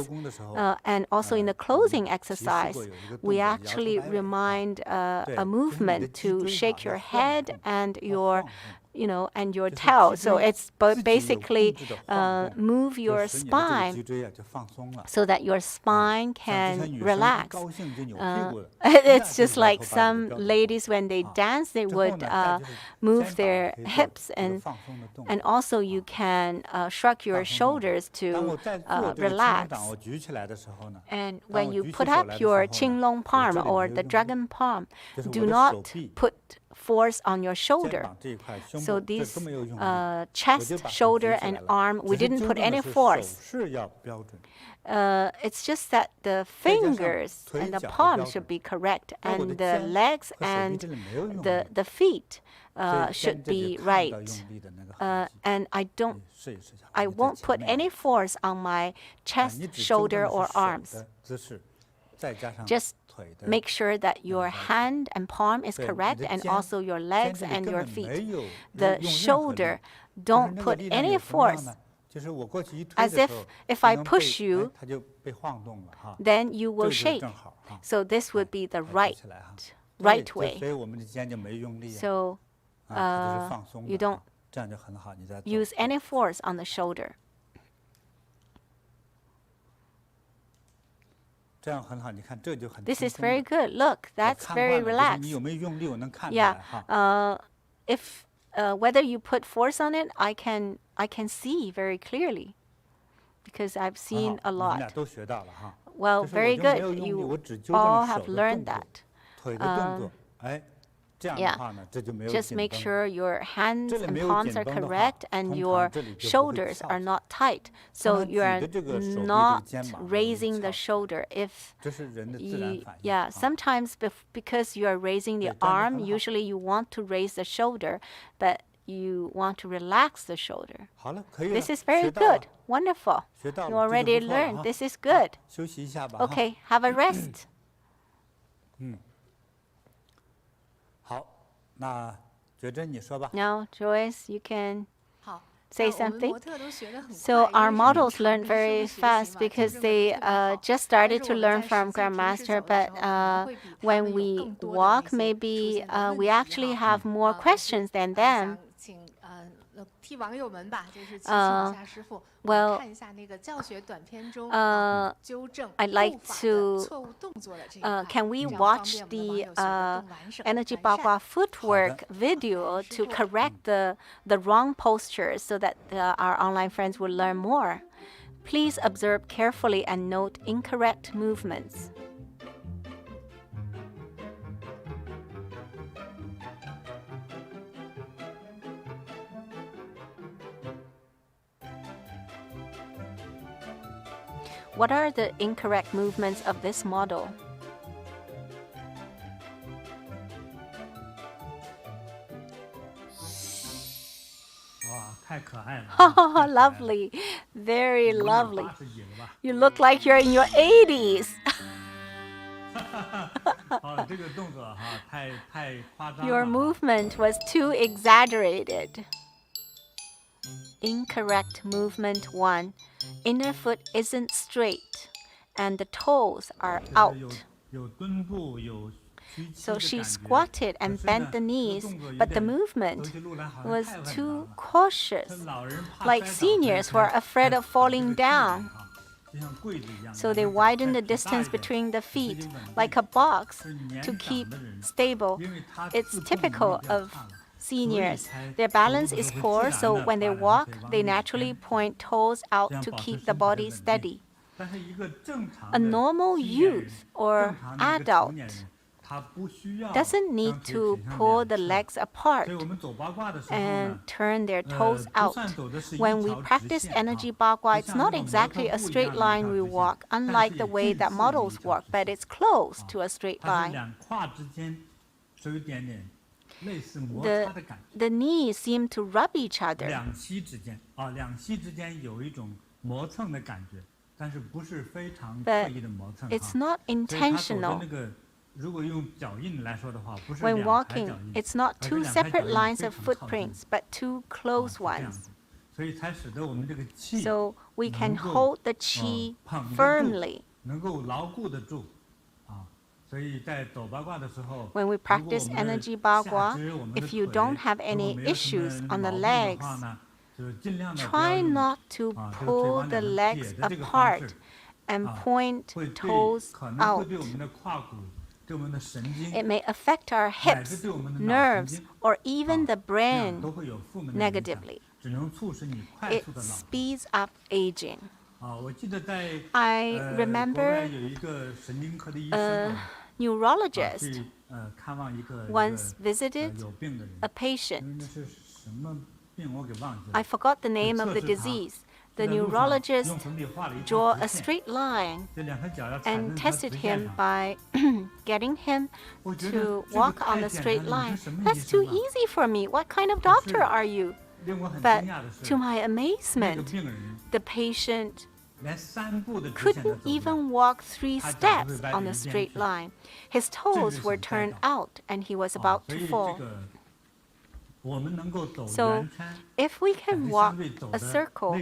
and also in the closing exercise, we actually remind a movement to shake your head and your and your tail. So it's basically move your spine so that your spine can relax. It's just like some ladies when they dance, they would move their hips, and also you can shrug your shoulders to relax. And when you put up your Qinglong palm or the dragon palm, do not put force on your shoulder. So these chest, shoulder, and arm, we didn't put any force. It's just that the fingers and the palm should be correct, and the legs and the feet should be right. And I won't put any force on my chest, shoulder, or arms. Just make sure that your hand and palm is correct, and also your legs and your feet. The shoulder, don't put any force. As if I push you, then you will shake. So this would be the right way. So you don't use any force on the shoulder. This is very good. Look, that's very relaxed. Yeah. If whether you put force on it, I can see very clearly, because I've seen a lot. Well, very good. You all have learned that. Yeah, just make sure your hands and palms are correct and your shoulders are not tight. So you are not raising the shoulder. Sometimes because you are raising the arm, usually you want to raise the shoulder, but you want to relax the shoulder. This is very good. Wonderful. You already learned. This is good. Okay, have a rest. Now, Joyce, you can say something. So our models learn very fast because they just started to learn from Grandmaster, but when we walk, maybe we actually have more questions than them. Well, I'd like to, can we watch the Energy Bagua footwork video to correct the wrong postures so that our online friends will learn more? Please observe carefully and note incorrect movements. What are the incorrect movements of this model? Oh, lovely. Very lovely. You look like you're in your 80s. Your movement was too exaggerated. Incorrect movement 1. Inner foot isn't straight and the toes are out. So she squatted and bent the knees, but the movement was too cautious, like seniors who are afraid of falling down. So they widened the distance between the feet like a box to keep stable. It's typical of seniors. Their balance is poor, so when they walk, they naturally point toes out to keep the body steady. A normal youth or adult doesn't need to pull the legs apart and turn their toes out. When we practice Energy Bagua, it's not exactly a straight line we walk, unlike the way that models walk, but it's close to a straight line. The knees seem to rub each other. But it's not intentional. When walking, it's not two separate lines of footprints, but two close ones. So we can hold the qi firmly. When we practice Energy Bagua, if you don't have any issues on the legs, try not to pull the legs apart and point toes out. It may affect our hips, nerves, or even the brain negatively. It speeds up aging. I remember a neurologist once visited a patient. I forgot the name of the disease. The neurologist drew a straight line and tested him by getting him to walk on the straight line. That's too easy for me. What kind of doctor are you? But to my amazement, the patient couldn't even walk 3 steps on the straight line. His toes were turned out and he was about to fall. So if we can walk a circle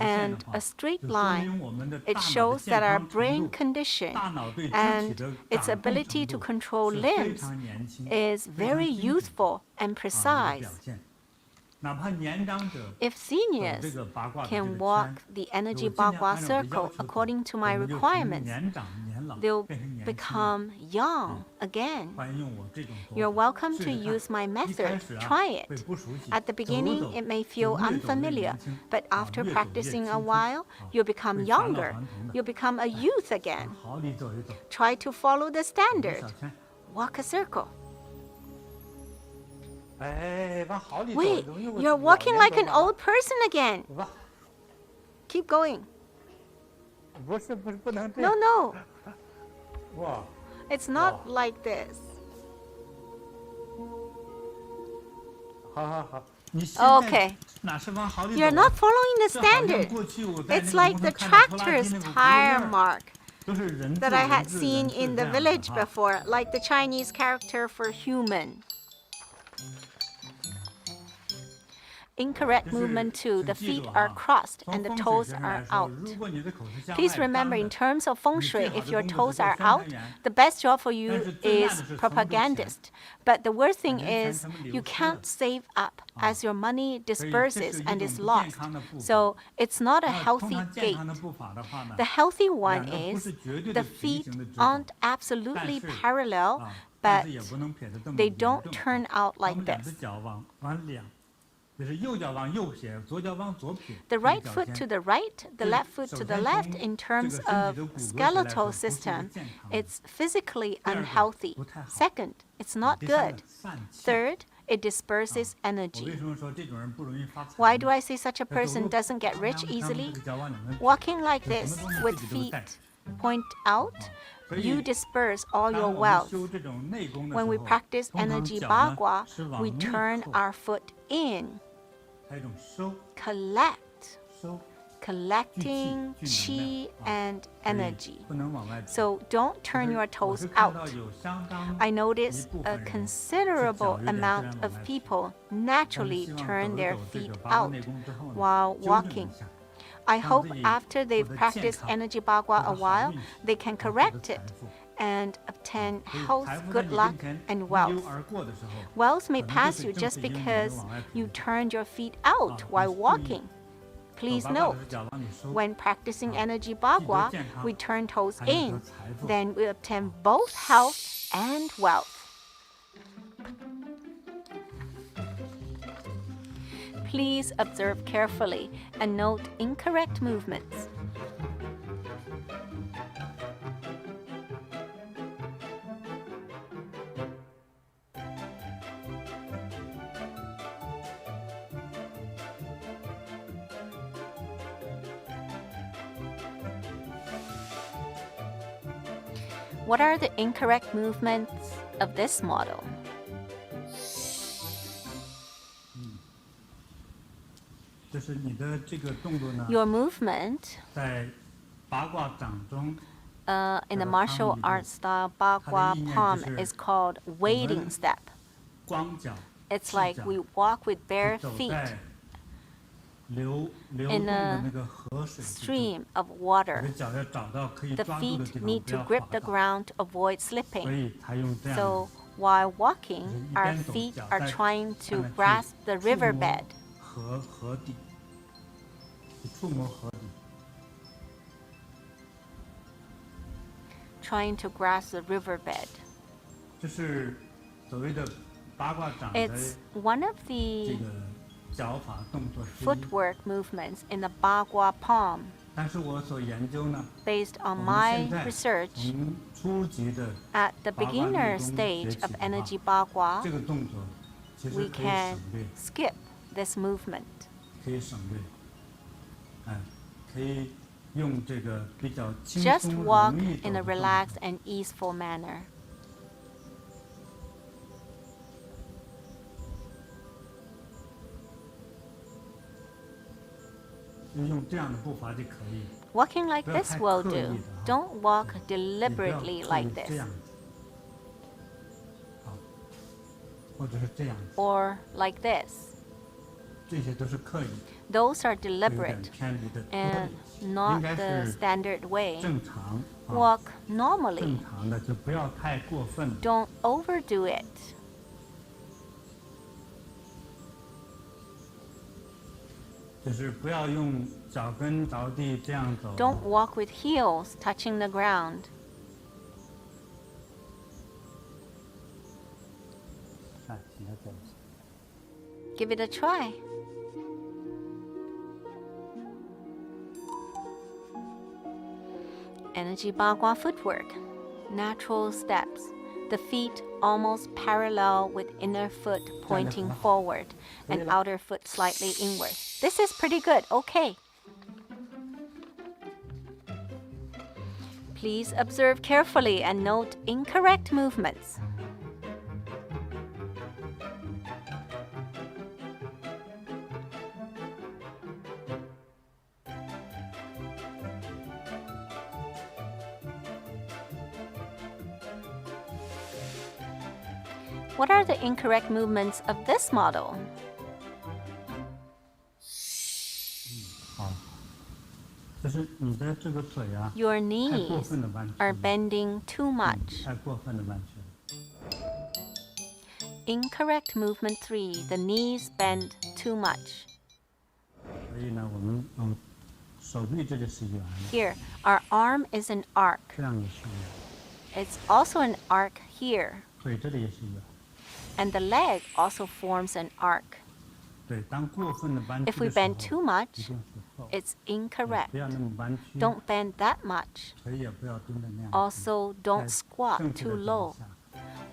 and a straight line, it shows that our brain condition and its ability to control limbs is very youthful and precise. If seniors can walk the Energy Bagua circle according to my requirements, they'll become young again. You're welcome to use my method. Try it. At the beginning, it may feel unfamiliar, but after practicing a while, you'll become younger. You'll become a youth again. Try to follow the standard. Walk a circle. Wait, you're walking like an old person again. Keep going. No. It's not like this. Okay. You're not following the standard. It's like the tractor's tire mark that I had seen in the village before, like the Chinese character for human. Incorrect movement 2. The feet are crossed and the toes are out. Please remember, in terms of Feng Shui, if your toes are out, the best job for you is propagandist. But the worst thing is you can't save up as your money disperses and is lost. So it's not a healthy gait. The healthy one is the feet aren't absolutely parallel, but they don't turn out like this. The right foot to the right, the left foot to the left. In terms of skeletal system, it's physically unhealthy. Second, it's not good. Third, it disperses energy. Why do I say such a person doesn't get rich easily? Walking like this with feet point out, you disperse all your wealth. When we practice Energy Bagua, we turn our foot in. Collecting qi and energy. So don't turn your toes out. I notice a considerable amount of people naturally turn their feet out while walking. I hope after they've practiced Energy Bagua a while, they can correct it and obtain health, good luck, and wealth. Wealth may pass you just because you turned your feet out while walking. Please note, when practicing Energy Bagua, we turn toes in, then we obtain both health and wealth. Please observe carefully and note incorrect movements. What are the incorrect movements of this model? Your movement in the martial arts style Bagua palm is called wading step. It's like we walk with bare feet. in a stream of water. The feet need to grip the ground to avoid slipping. So while walking, our feet are trying to grasp the riverbed. Trying to grasp the riverbed. It's one of the footwork movements in the Bagua palm. Based on my research, at the beginner stage of Energy Bagua, we can skip this movement. Just walk in a relaxed and easeful manner. Walking like this will do. Don't walk deliberately like this. Or like this. Those are deliberate and not the standard way. Walk normally. Don't overdo it. Don't walk with heels touching the ground. Give it a try. Energy Bagua footwork. Natural steps. The feet almost parallel with inner foot pointing forward and outer foot slightly inward. This is pretty good. Okay. Please observe carefully and note incorrect movements. What are the incorrect movements of this model? Your knees are bending too much. Incorrect movement 3. The knees bend too much. Here, our arm is an arc. It's also an arc here. And the leg also forms an arc. If we bend too much, it's incorrect. Don't bend that much. Also, don't squat too low.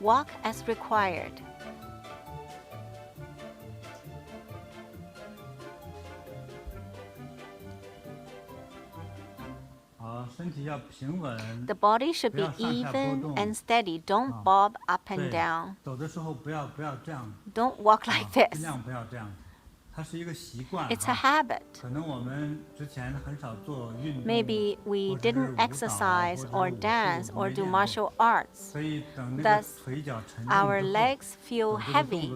Walk as required. The body should be even and steady. Don't bob up and down. Don't walk like this. It's a habit. Maybe we didn't exercise or dance or do martial arts. Thus, our legs feel heavy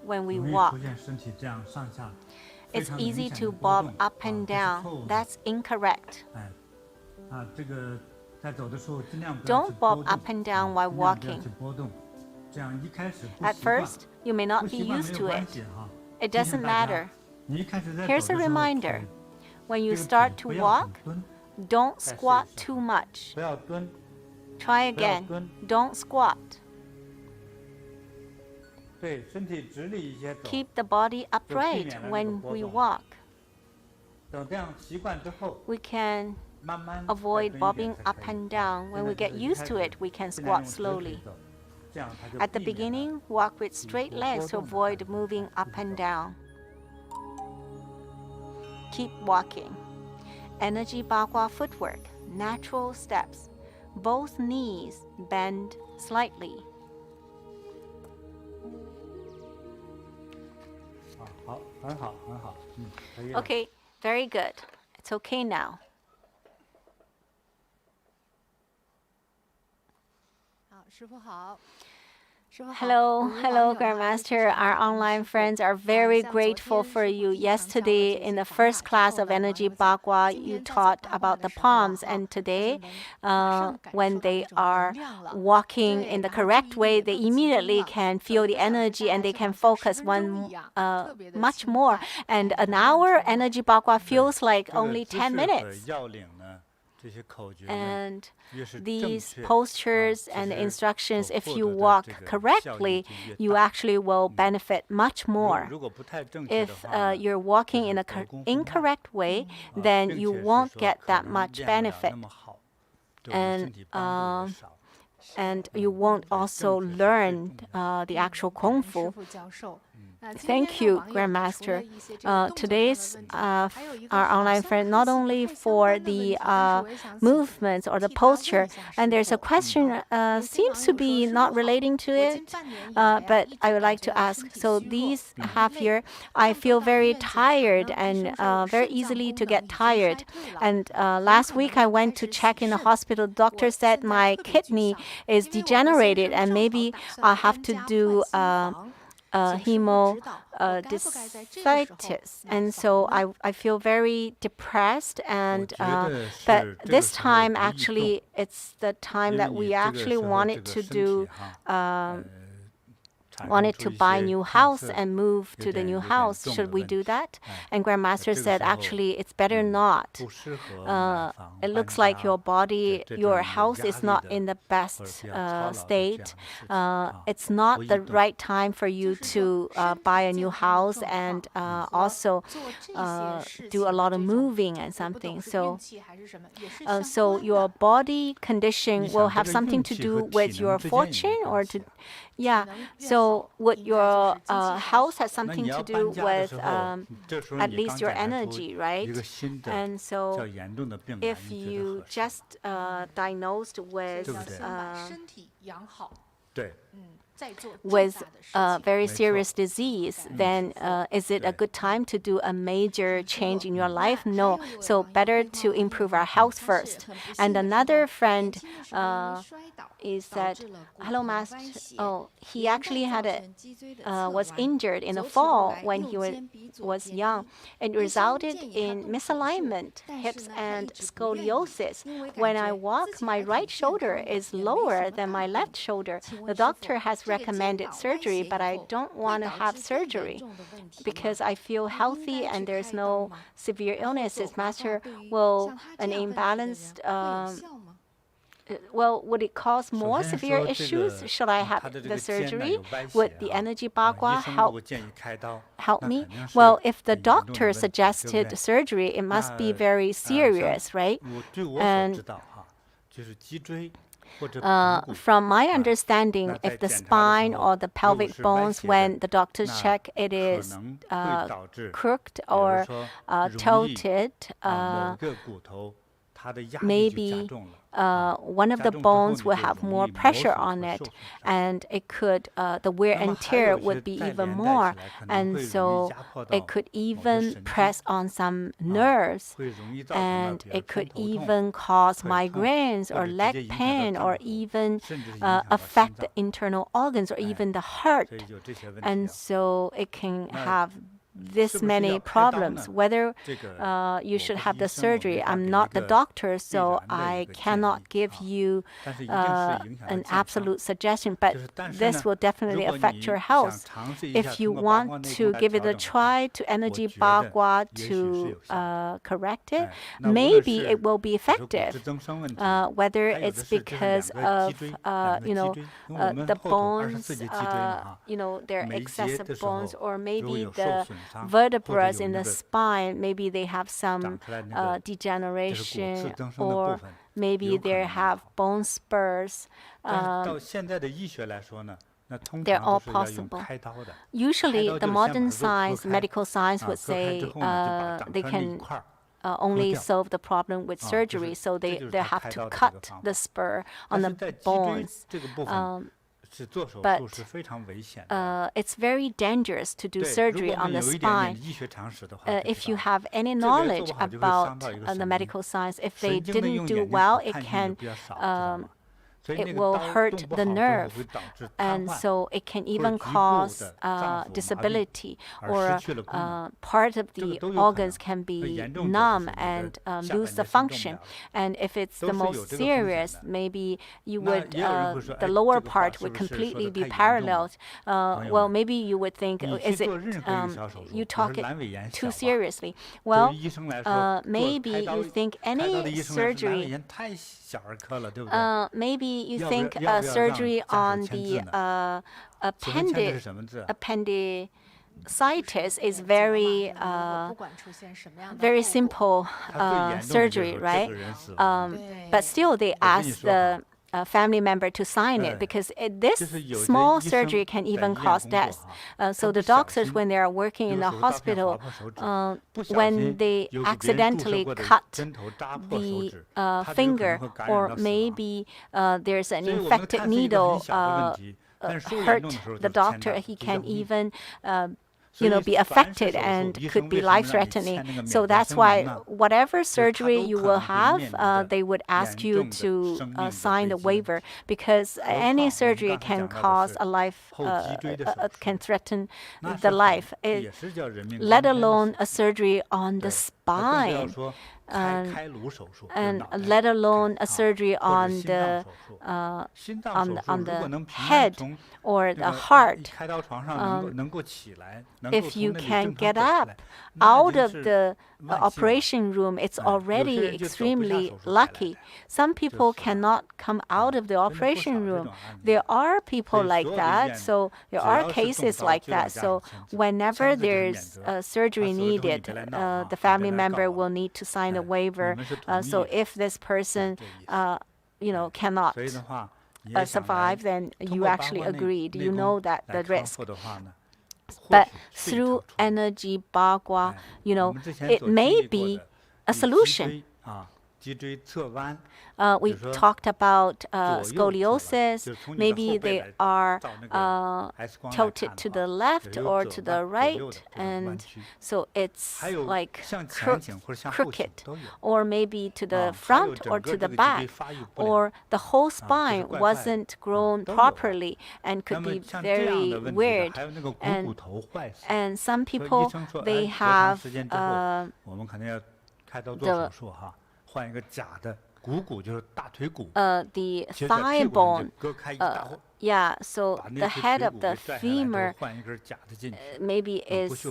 when we walk. It's easy to bob up and down. That's incorrect. Don't bob up and down while walking. At first, you may not be used to it. It doesn't matter. Here's a reminder. When you start to walk, don't squat too much. Try again. Don't squat. Keep the body upright when we walk. We can avoid bobbing up and down. When we get used to it, we can squat slowly. At the beginning, walk with straight legs to avoid moving up and down. Keep walking. Energy Bagua footwork. Natural steps. Both knees bend slightly. Okay, very good. It's okay now. 好，师傅好。Hello, Grandmaster. Our online friends are very grateful for you. Yesterday, in the first class of Energy Bagua, you taught about the palms, and today, when they are walking in the correct way, they immediately can feel the energy and they can focus much more. And an hour Energy Bagua feels like only 10 minutes. And these postures and instructions, if you walk correctly, you actually will benefit much more. If you're walking in an incorrect way, then you won't get that much benefit. And you won't also learn the actual Kung Fu. Thank you, Grandmaster. Today's our online friend, not only for the movements or the posture, and there's a question seems to be not relating to it, but I would like to ask. So these half year, I feel very tired and very easily to get tired. And last week I went to check in the hospital. The doctor said my kidney is degenerated and maybe I'll have to do hemodialysis, and so I feel very depressed. And but this time actually it's the time that we actually wanted to do. Wanted to buy a new house and move to the new house. Should we do that? And Grandmaster said, actually, it's better not. It looks like your body, your health is not in the best state. It's not the right time for you to buy a new house and also do a lot of moving and something. So your body condition will have something to do with your fortune or to, yeah. So would your health has something to do with at least your energy, right? And so if you just diagnosed with very serious disease, then is it a good time to do a major change in your life? No. So better to improve our health first. And another friend is that, hello, Master. Oh, he actually had was injured in the fall when he was young. It resulted in misalignment, hips and scoliosis. When I walk, my right shoulder is lower than my left shoulder. The doctor has recommended surgery, but I don't want to have surgery because I feel healthy and there's no severe illnesses. Master, will an imbalanced would it cause more severe issues? Should I have the surgery? Would the Energy Bagua help me? Well, if the doctor suggested surgery, it must be very serious, right? And from my understanding, if the spine or the pelvic bones, when the doctors check, it is crooked or tilted, maybe one of the bones will have more pressure on it, and it could the wear and tear would be even more, and so it could even press on some nerves, and it could even cause migraines or leg pain, or even affect the internal organs or even the heart, and so it can have this many problems. Whether you should have the surgery, I'm not the doctor, so I cannot give you an absolute suggestion, but this will definitely affect your health. If you want to give it a try to Energy Bagua to correct it, maybe it will be effective. Whether it's because of the bones, they're excessive bones, or maybe the vertebrae in the spine, maybe they have some degeneration, or maybe they have bone spurs. They're all possible. Usually, the modern science, medical science would say they can only solve the problem with surgery, so they have to cut the spur on the bones. But it's very dangerous to do surgery on the spine. If you have any knowledge about the medical science, if they didn't do well, it can it will hurt the nerve, and so it can even cause disability, or part of the organs can be numb and lose the function. And if it's the most serious, maybe you would the lower part would completely be paralleled. Well, maybe you would think, is it you talk it too seriously? Well, maybe you think any surgery. Maybe you think surgery on the appendicitis is very simple surgery, right? But still, they ask the family member to sign it, because this small surgery can even cause death. So the doctors, when they are working in the hospital, when they accidentally cut the finger, or maybe there's an infected needle hurt the doctor, he can even be affected and could be life-threatening. So that's why whatever surgery you will have, they would ask you to sign the waiver, because any surgery can cause a life, can threaten the life, let alone a surgery on the spine. And let alone a surgery on the head or the heart. If you can get up out of the operation room, it's already extremely lucky. Some people cannot come out of the operation room. There are people like that, so there are cases like that. So whenever there's surgery needed, the family member will need to sign a waiver. So if this person, cannot survive, then you actually agreed. You know that the risk. But through Energy Bagua, it may be a solution. We talked about scoliosis. Maybe they are tilted to the left or to the right, and so it's like crooked, or maybe to the front or to the back, or the whole spine wasn't grown properly and could be very weird. And some people, they have the thigh bone, so the head of the femur maybe is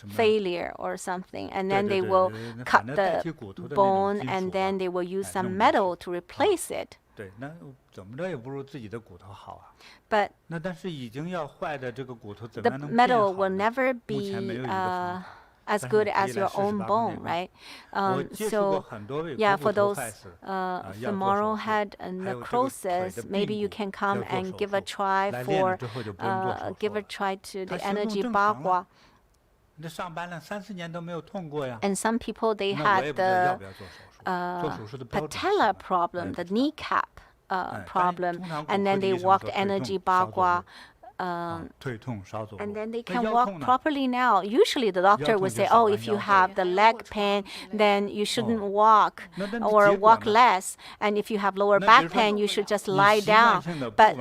failure or something, and then they will cut the bone, and then they will use some metal to replace it. But the metal will never be as good as your own bone, right? So, for those femoral head necrosis, maybe you can come and give a try to the Energy Bagua. And some people, they had the patella problem, the kneecap problem, and then they walked Energy Bagua. And then they can walk properly now. Usually the doctor would say, oh, if you have the leg pain, then you shouldn't walk or walk less. And if you have lower back pain, you should just lie down. But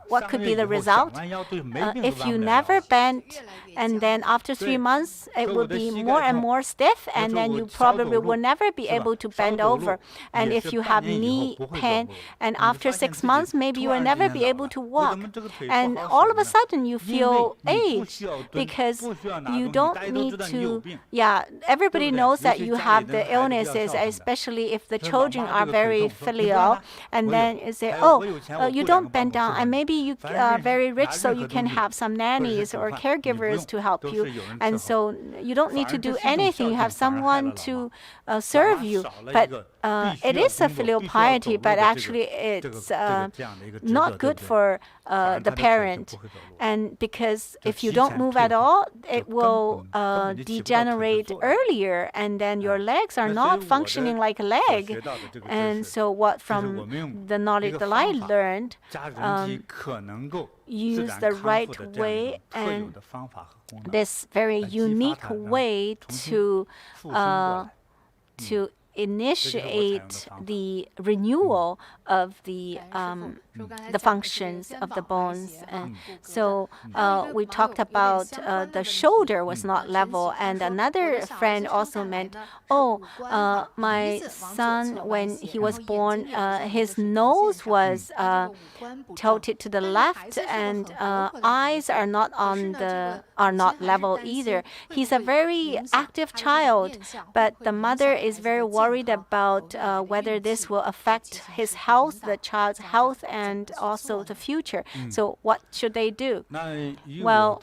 what could be the result? If you never bent, and then after 3 months, it will be more and more stiff, and then you probably will never be able to bend over. And if you have knee pain, and after 6 months, maybe you will never be able to walk. And all of a sudden you feel aged, because you don't need to, everybody knows that you have the illnesses, especially if the children are very filial, and then you say, you don't bend down, and maybe you are very rich, so you can have some nannies or caregivers to help you, and so you don't need to do anything, you have someone to serve you. But it is a filial piety, but actually it's not good for the parent. And because if you don't move at all, it will degenerate earlier, and then your legs are not functioning like a leg. And so what from the knowledge that I learned, use the right way and this very unique way to initiate the renewal of the functions of the bones. And so we talked about the shoulder was not level, and another friend also meant, my son, when he was born, his nose was tilted to the left, and eyes are not level either. He's a very active child, but the mother is very worried about whether this will affect his health, the child's health, and also the future. So what should they do? Well,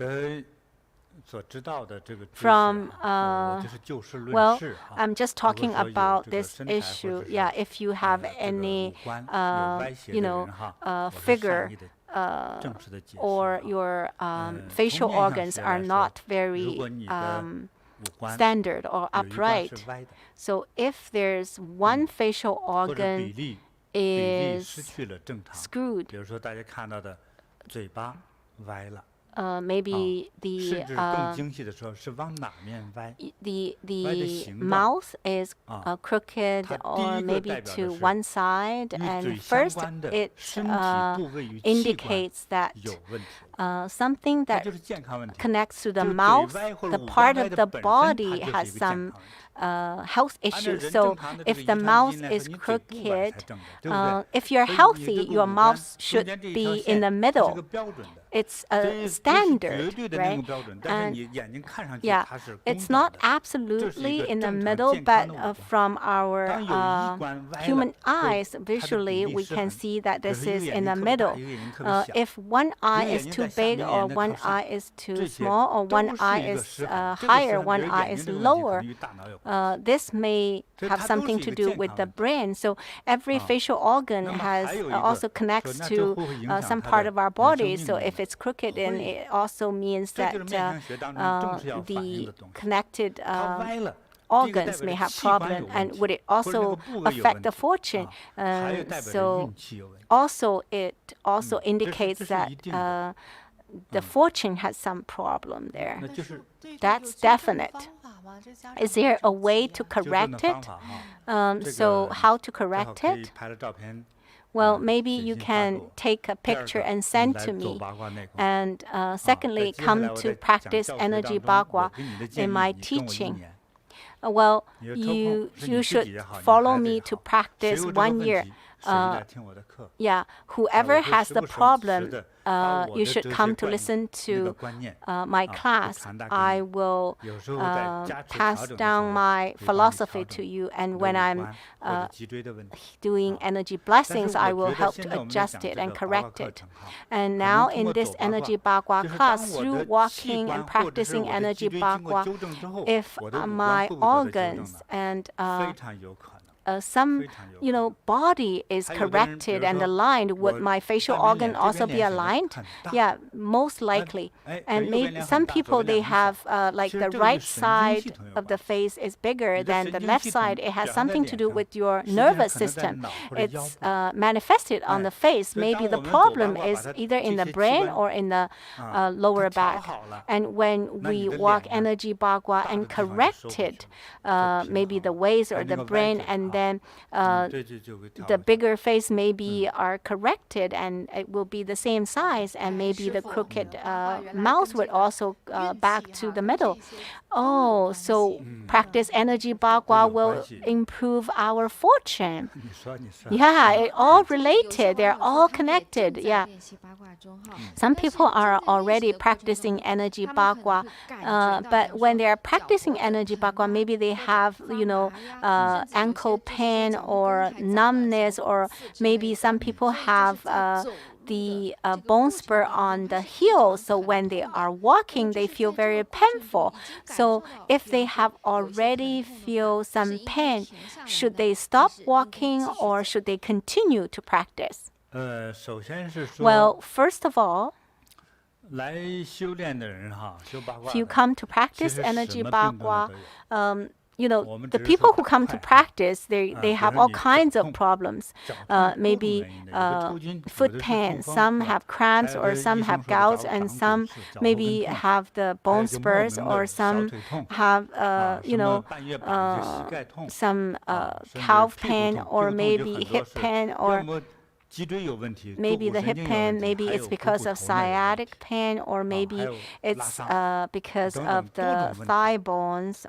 I'm just talking about this issue. Yeah, if you have any, figure or your facial organs are not very standard or upright. So if there's one facial organ is screwed, maybe the mouth is crooked or maybe to one side, and first it indicates that something that connects to the mouth, the part of the body has some health issues. So if the mouth is crooked, if you're healthy, your mouth should be in the middle. It's a standard, right? And yeah, it's not absolutely in the middle, but from our human eyes, visually, we can see that this is in the middle. If one eye is too big, or one eye is too small, or one eye is higher, one eye is lower, this may have something to do with the brain. So every facial organ has also connects to some part of our body. So if it's crooked, then it also means that the connected organs may have problem, and would it also affect the fortune? So also it also indicates that the fortune has some problem there. That's definite. Is there a way to correct it? So how to correct it? Well, maybe you can take a picture and send to me. And secondly, come to practice Energy Bagua in my teaching. Well, you should follow me to practice 1 year. Yeah, whoever has the problem, you should come to listen to my class. I will pass down my philosophy to you, and when I'm doing energy blessings, I will help to adjust it and correct it. And now in this Energy Bagua class, through walking and practicing Energy Bagua, if my organs and some, body is corrected and aligned, would my facial organ also be aligned? Yeah, most likely. And maybe some people, they have like the right side of the face is bigger than the left side. It has something to do with your nervous system. It's manifested on the face. Maybe the problem is either in the brain or in the lower back. And when we walk Energy Bagua and correct it, maybe the waist or the brain, and then the bigger face maybe are corrected, and it will be the same size, and maybe the crooked mouth would also back to the middle. Oh, so practice Energy Bagua will improve our fortune. Yeah, it all related. They're all connected. Yeah. Some people are already practicing Energy Bagua, but when they are practicing Energy Bagua, maybe they have, ankle pain or numbness, or maybe some people have the bone spur on the heel, so when they are walking, they feel very painful. So if they have already feel some pain, should they stop walking or should they continue to practice? Well, first of all, if you come to practice Energy Bagua, the people who come to practice, they have all kinds of problems. Maybe foot pain. Some have cramps, or some have gouts, and some maybe have the bone spurs, or some have some calf pain, or maybe hip pain, or maybe the hip pain, maybe it's because of sciatic pain, or maybe it's because of the thigh bones.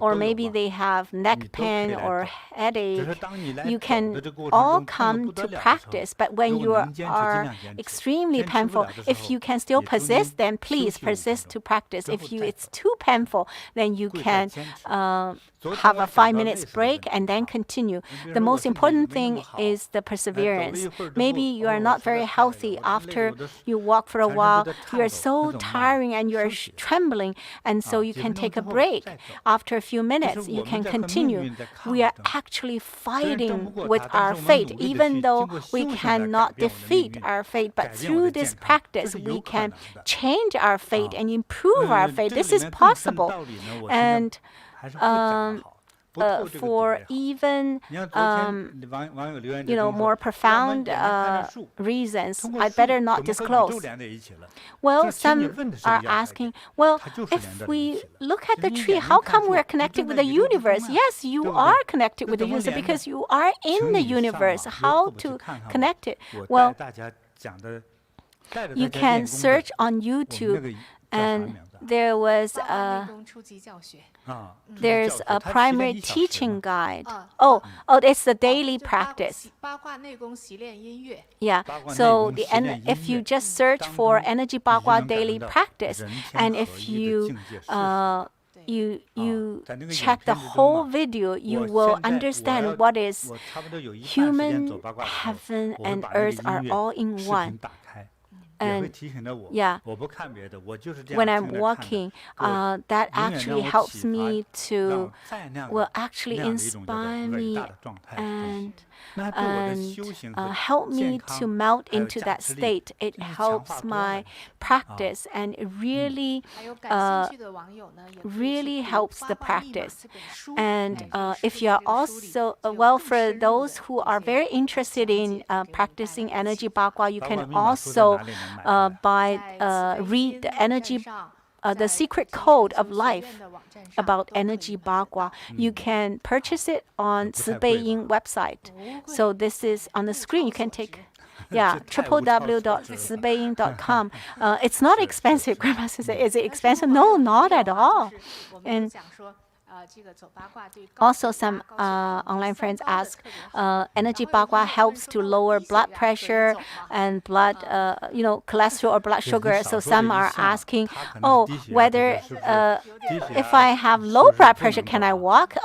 Or maybe they have neck pain or headache. You can all come to practice, but when you are extremely painful, if you can still persist, then please persist to practice. If it's too painful, then you can have a 5 minutes break and then continue. The most important thing is the perseverance. Maybe you are not very healthy after you walk for a while. You are so tiring and you are trembling, and so you can take a break. After a few minutes, you can continue. We are actually fighting with our fate, even though we cannot defeat our fate. But through this practice, we can change our fate and improve our fate. This is possible. And for even more profound reasons, I better not disclose. Well, some are asking, well, if we look at the tree, how come we're connected with the universe? Yes, you are connected with the universe because you are in the universe. How to connect it? Well, you can search on YouTube, and there's a primary teaching guide. Oh, it's the daily practice. Yeah. So if you just search for Energy Bagua daily practice, and if you check the whole video, you will understand what is human, heaven, and earth are all in one. And yeah, when I'm walking, that actually helps me to, actually inspire me and help me to melt into that state. It helps my practice, and it really helps the practice. And if you are also, for those who are very interested in practicing Energy Bagua, you can also read the Energy the secret code of life about Energy Bagua. You can purchase it on Cibeiyin website. So this is on the screen. You can take, www.cibeiyin.com. It's not expensive. Grandmaster said, is it expensive? No, not at all. And also, some online friends ask, Energy Bagua helps to lower blood pressure and blood, cholesterol or blood sugar. So some are asking, whether if I have low blood pressure, can I walk?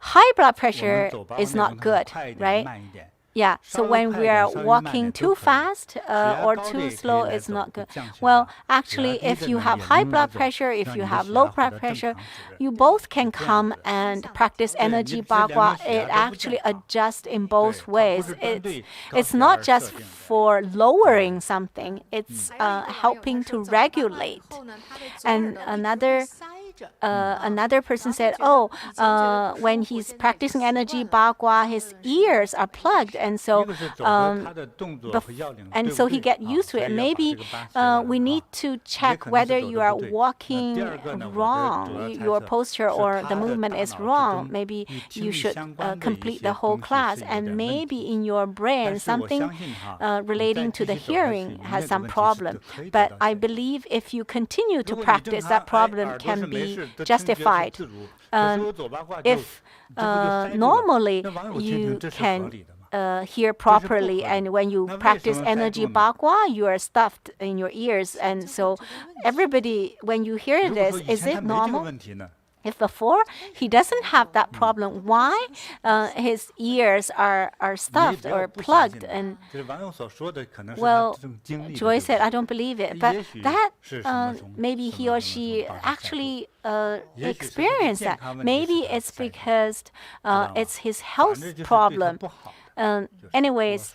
High blood pressure is not good, right? Yeah, so when we are walking too fast or too slow, it's not good. Well, actually, if you have high blood pressure, if you have low blood pressure, you both can come and practice Energy Bagua. It actually adjusts in both ways. It's not just for lowering something, it's helping to regulate. And another person said, when he's practicing Energy Bagua, his ears are plugged, and so he get used to it. Maybe we need to check whether you are walking wrong, your posture or the movement is wrong. Maybe you should complete the whole class, and maybe in your brain something relating to the hearing has some problem. But I believe if you continue to practice, that problem can be justified. If normally you can hear properly, and when you practice Energy Bagua, you are stuffed in your ears, and so everybody, when you hear this, is it normal? If before he doesn't have that problem, why his ears are stuffed or plugged? And Joy said, I don't believe it. But that maybe he or she actually experienced that. Maybe it's because it's his health problem. anyways,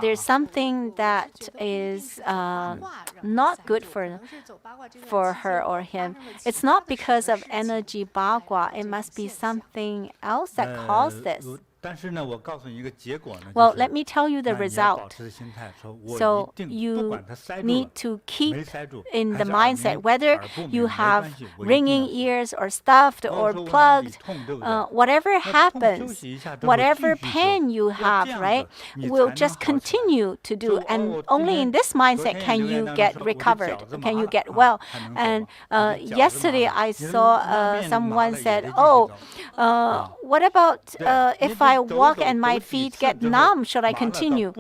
there's something that is not good for her or him. It's not because of energy bagua. It must be something else that caused this. Well, let me tell you the result. So you need to keep in the mindset, whether you have ringing ears or stuffed or plugged, whatever happens, whatever pain you have, right, will just continue to do. And only in this mindset can you get recovered, can you get well. And yesterday I saw someone said, oh, what about if I walk and my feet get numb, should I continue?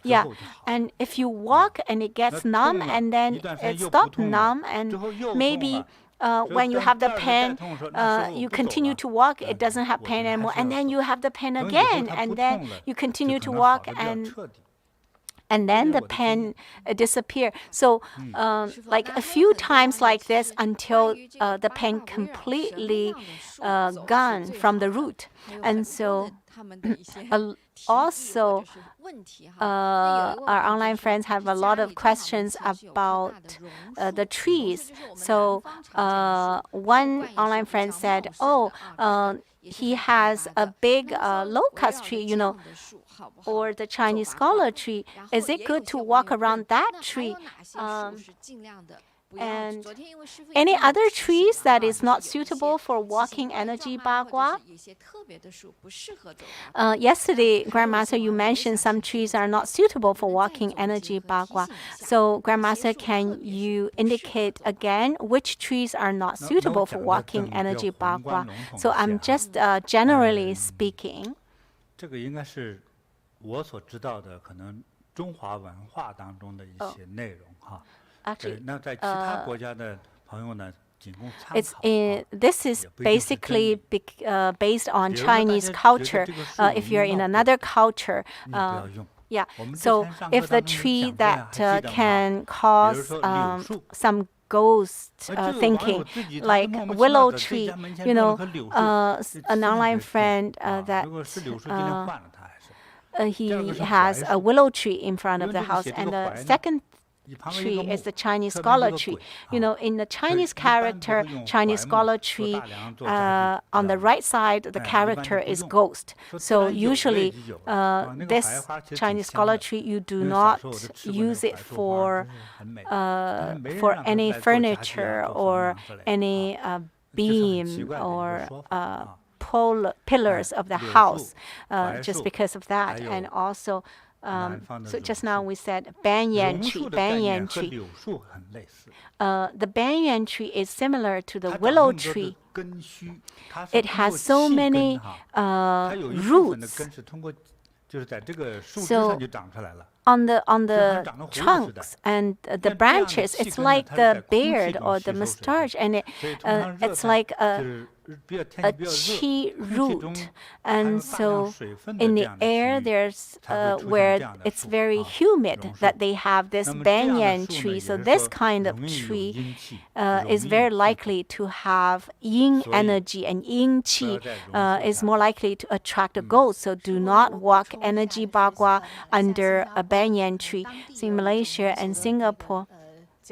Yeah, and if you walk and it gets numb and then it stops numb, and maybe when you have the pain, you continue to walk, it doesn't have pain anymore, and then you have the pain again, and then you continue to walk, and then the pain disappear. So like a few times like this until the pain completely gone from the root. And so also our online friends have a lot of questions about the trees. So one online friend said, oh, he has a big locust tree, you know, or the Chinese scholar tree. Is it good to walk around that tree? And any other trees that is not suitable for walking energy bagua? Yesterday, Grandmaster, you mentioned some trees are not suitable for walking energy bagua. So, Grandmaster, can you indicate again which trees are not suitable for walking energy bagua? So, I'm just generally speaking. 这个应该是我所知道的，可能中华文化当中的一些内容哈。 Actually, 那在其他国家的朋友呢，仅供参考。 This is basically based on Chinese culture. If you're in another culture, yeah. So if the tree that can cause some ghost thinking, like willow tree, you know, an online friend that he has a willow tree in front of the house, and the second tree is the Chinese scholar tree. You know, in the Chinese character, Chinese scholar tree, on the right side, the character is ghost. So usually, this Chinese scholar tree, you do not use it for any furniture or any beam or pillars of the house, just because of that. And also, so just now we said banyan tree. Banyan tree. The banyan tree is similar to the willow tree. It has so many roots. So on the trunks and the branches, it's like the beard or the mustache, and it's like a chi root. And so in the air, there's where it's very humid, that they have this banyan tree. So this kind of tree is very likely to have yin energy, and yin chi is more likely to attract a ghost. So do not walk energy bagua under a banyan tree. So in Malaysia and Singapore,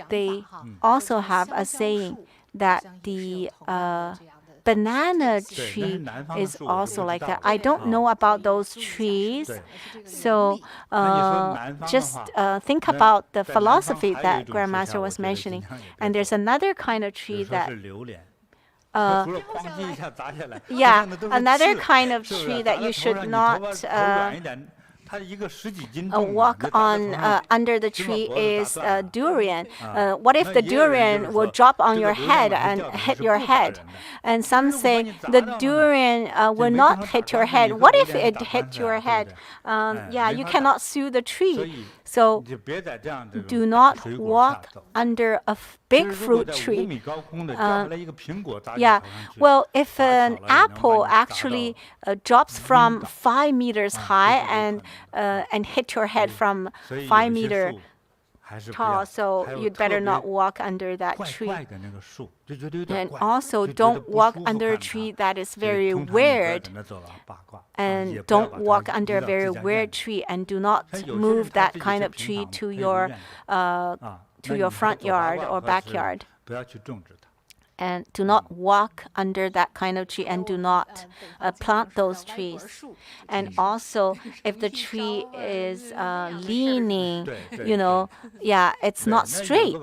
they also have a saying that the banana tree is also like that. I don't know about those trees. So just think about the philosophy that Grandmaster was mentioning. And there's another kind of tree that yeah, another kind of tree that you should not walk on under the tree is durian. What if the durian will drop on your head and hit your head? And some say the durian will not hit your head. What if it hit your head? Yeah, you cannot sue the tree. So do not walk under a big fruit tree. Yeah, well, if an apple actually drops from 5 meters high and hit your head from 5 meters tall, so you'd better not walk under that tree. And also, don't walk under a tree that is very weird. And don't walk under a very weird tree, and do not move that kind of tree to your front yard or backyard. And do not walk under that kind of tree, and do not plant those trees. And also, if the tree is leaning, it's not straight,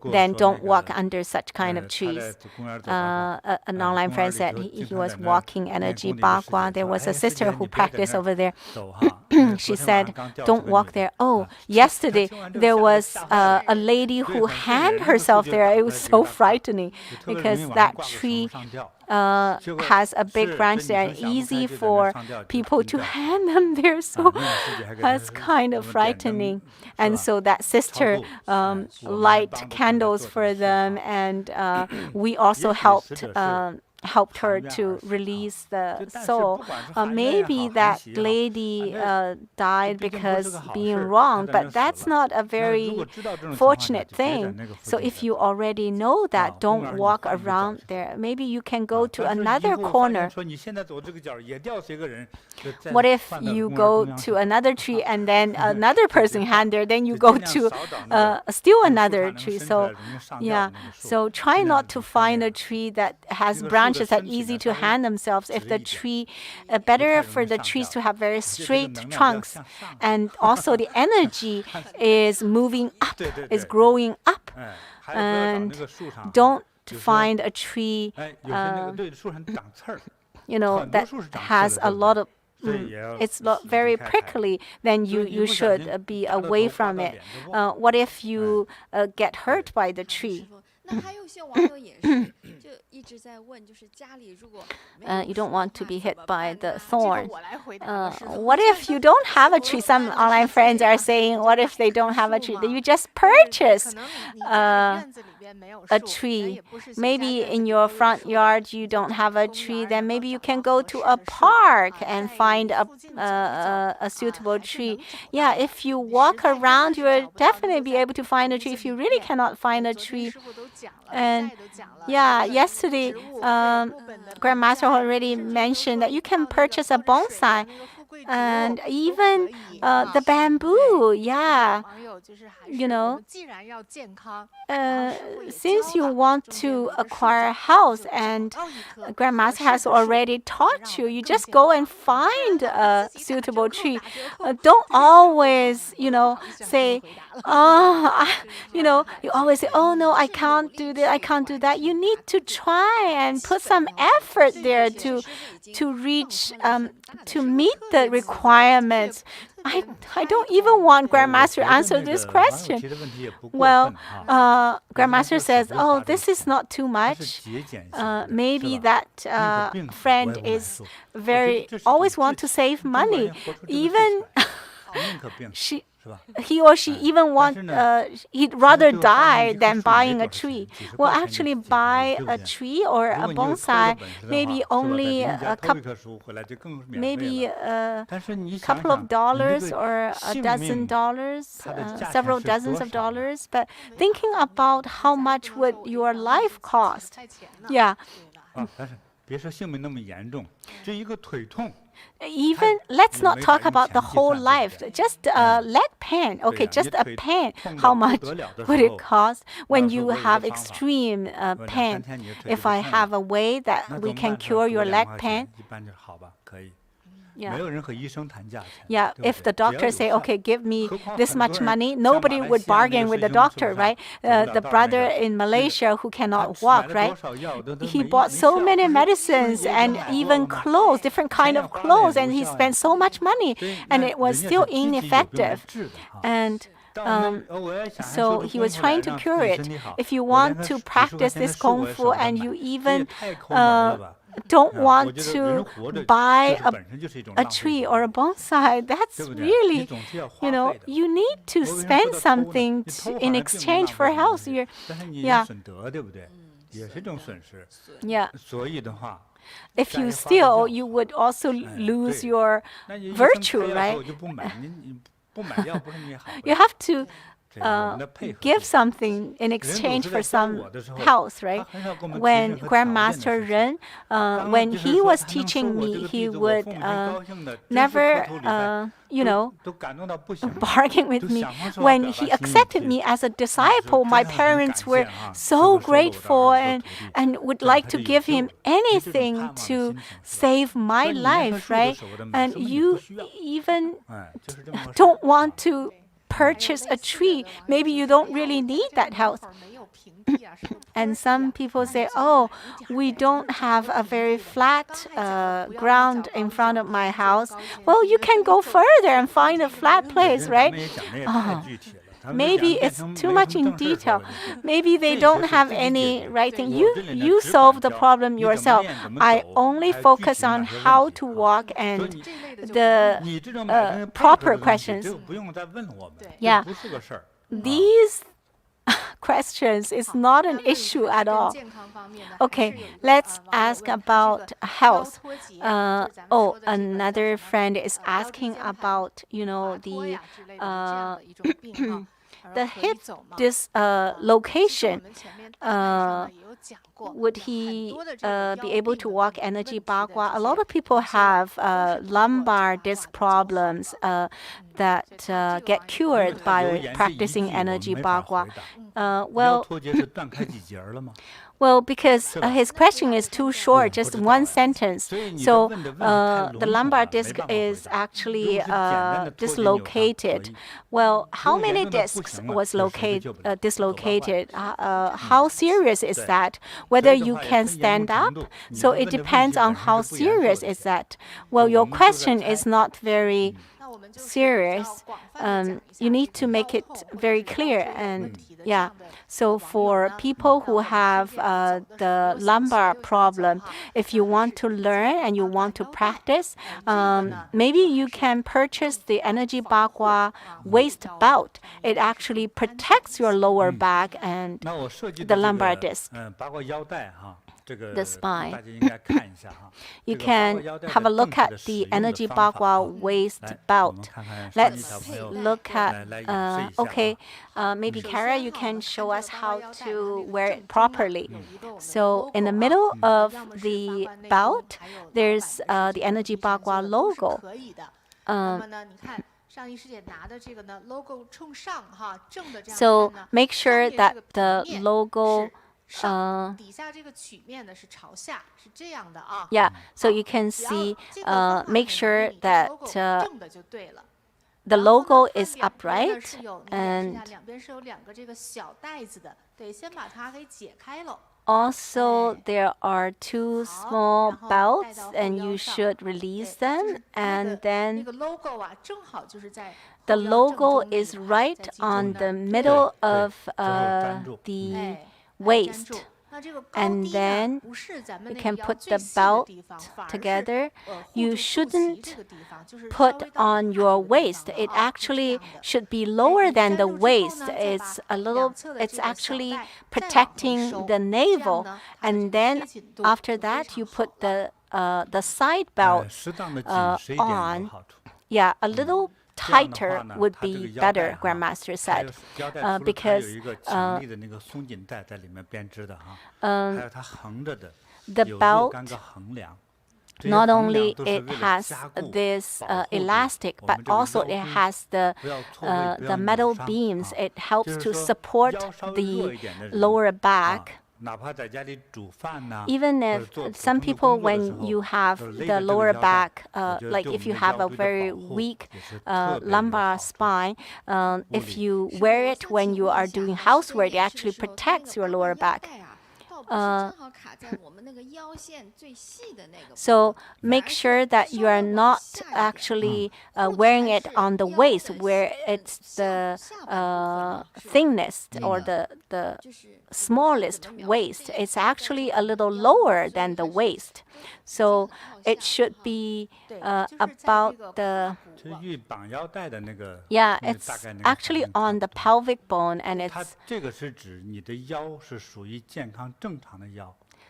then don't walk under such kind of trees. An online friend said he was walking Energy Bagua. There was a sister who practiced over there. She said, don't walk there. Oh, yesterday there was a lady who hanged herself there. It was so frightening, because that tree has a big branch there, and easy for people to hang them there. So that's kind of frightening. And so that sister light candles for them, and we also helped her to release the soul. Maybe that lady died because being wronged, but that's not a very fortunate thing. So if you already know that, don't walk around there. Maybe you can go to another corner. What if you go to another tree and then another person hand there, then you go to still another tree. So so try not to find a tree that has branches that easy to hang themselves. If the tree, better for the trees to have very straight trunks, and also the energy is moving up, is growing up. And don't find a tree that has a lot of it's very prickly, then you should be away from it. What if you get hurt by the tree? You don't want to be hit by the thorn. What if you don't have a tree? Some online friends are saying, what if they don't have a tree? You just purchase a tree. Maybe in your front yard you don't have a tree, then maybe you can go to a park and find a suitable tree. Yeah, if you walk around, you will definitely be able to find a tree. If you really cannot find a tree, and yesterday Grandmaster already mentioned that you can purchase a bonsai, and even the bamboo. Since you want to acquire a house, and Grandmaster has already taught you, you just go and find a suitable tree. Don't always, say, you always say, oh no, I can't do this, I can't do that. You need to try and put some effort there to reach, to meet the requirements. I don't even want Grandmaster to answer this question. Well, Grandmaster says, oh, this is not too much. Maybe that friend is always want to save money. Even he or she even he'd rather die than buying a tree. Well, actually buy a tree or a bonsai, maybe only a couple of dollars or a dozen dollars, several dozens of dollars. But thinking about how much would your life cost? Even let's not talk about the whole life, just a leg pain. Okay, just a pain. How much would it cost when you have extreme pain? If I have a way that we can cure your leg pain, if the doctor say, okay, give me this much money, nobody would bargain with the doctor, right? The brother in Malaysia who cannot walk, right? He bought so many medicines and even clothes, different kind of clothes, and he spent so much money, and it was still ineffective. And so he was trying to cure it. If you want to practice this Kung Fu and you even don't want to buy a tree or a bonsai, that's really, you need to spend something in exchange for health. If you steal, you would also lose your virtue, right? You have to give something in exchange for some health, right? When Grandmaster Ren, when he was teaching me, he would never, bargain with me. When he accepted me as a disciple, my parents were so grateful and would like to give him anything to save my life, right? And you even don't want to purchase a tree. Maybe you don't really need that health. And some people say, oh, we don't have a very flat ground in front of my house. Well, you can go further and find a flat place, right? Oh, maybe it's too much in detail. Maybe they don't have any right thing. You solve the problem yourself. I only focus on how to walk and the proper questions. Yeah, these questions is not an issue at all. Okay, let's ask about health. Oh, another friend is asking about, the hip dislocation. Would he be able to walk Energy Bagua? A lot of people have lumbar disc problems that get cured by practicing Energy Bagua. Well, because his question is too short, just one sentence. So the lumbar disc is actually dislocated. Well, how many discs was dislocated? How serious is that? Whether you can stand up? So it depends on how serious is that. Well, your question is not very serious. You need to make it very clear. And yeah, so for people who have the lumbar problem, if you want to learn and you want to practice, maybe you can purchase the Energy Bagua waist belt. It actually protects your lower back and the lumbar disc. The spine. You can have a look at the Energy Bagua waist belt. Let's look at, maybe Kara, you can show us how to wear it properly. So in the middle of the belt, there's the Energy Bagua logo. So make sure that the logo yeah, so you can see, make sure that the logo is upright and also there are two small belts and you should release them, and then the logo is right on the middle of the waist, and then you can put the belt together. You shouldn't put on your waist. It actually should be lower than the waist. It's actually protecting the navel, and then after that you put the side belt on. Yeah, a little tighter would be better, Grandmaster said, because the belt, not only it has this elastic, but also it has the metal beams. It helps to support the lower back. Even if some people, when you have the lower back, like if you have a very weak lumbar spine, if you wear it when you are doing housework, it actually protects your lower back. So make sure that you are not actually wearing it on the waist where it's the thinnest or the smallest waist. It's actually a little lower than the waist. So it should be about the... Yeah, it's actually on the pelvic bone, and it's...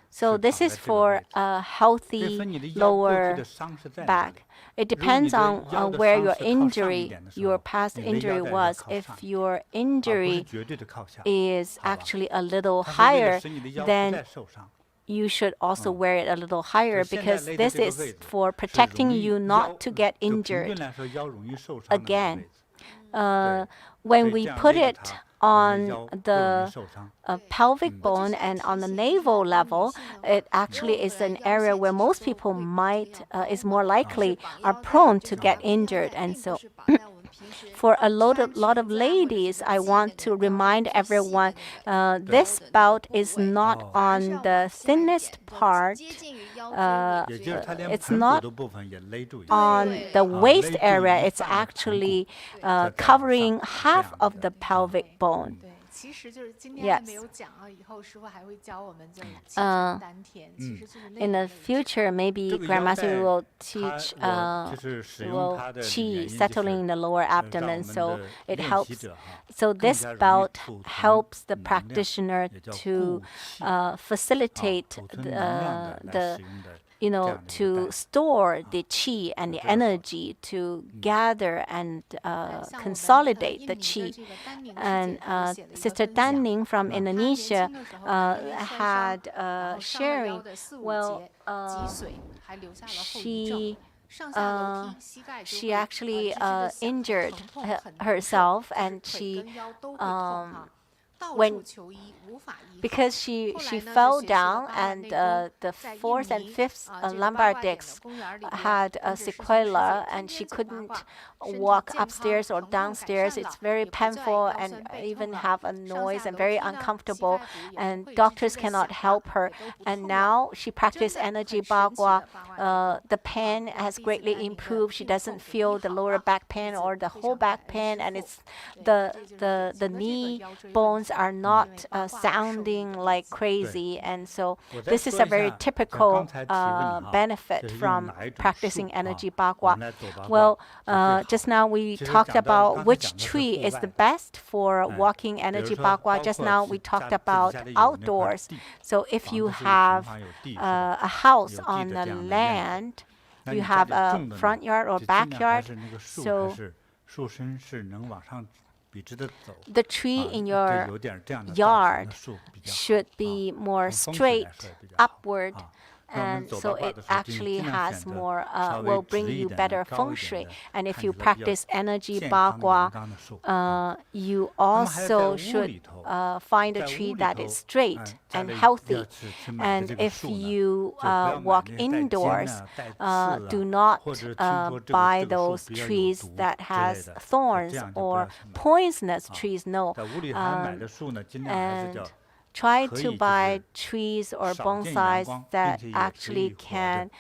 So this is for a healthy lower back. It depends on where your past injury was. If your injury is actually a little higher, then you should also wear it a little higher, because this is for protecting you not to get injured again. When we put it on the pelvic bone and on the navel level, it actually is an area where most people is more likely are prone to get injured. And so for a lot of ladies, I want to remind everyone, this belt is not on the thinnest part. It's not on the waist area. It's actually covering half of the pelvic bone. Yes. In the future, maybe Grandmaster will teach qi settling in the lower abdomen, so it helps. So this belt helps the practitioner to facilitate to store the qi and the energy, to gather and consolidate the qi. And Sister Danning from Indonesia had sharing. Well, she actually injured herself, and because she fell down, and the fourth and fifth lumbar discs had a sequela, and she couldn't walk upstairs or downstairs. It's very painful and even have a noise and very uncomfortable, and doctors cannot help her. And now she practices Energy Bagua. The pain has greatly improved. She doesn't feel the lower back pain or the whole back pain, and it's the knee bones are not sounding like crazy. And so this is a very typical benefit from practicing Energy Bagua. Well, just now we talked about which tree is the best for walking Energy Bagua. Just now we talked about outdoors. So if you have a house on the land, you have a front yard or backyard, so the tree in your yard should be more straight upward, and so it actually has more, will bring you better feng shui. And if you practice Energy Bagua, you also should find a tree that is straight and healthy. And if you walk indoors, do not buy those trees that has thorns or poisonous trees. No. And try to buy trees or bonsais that actually can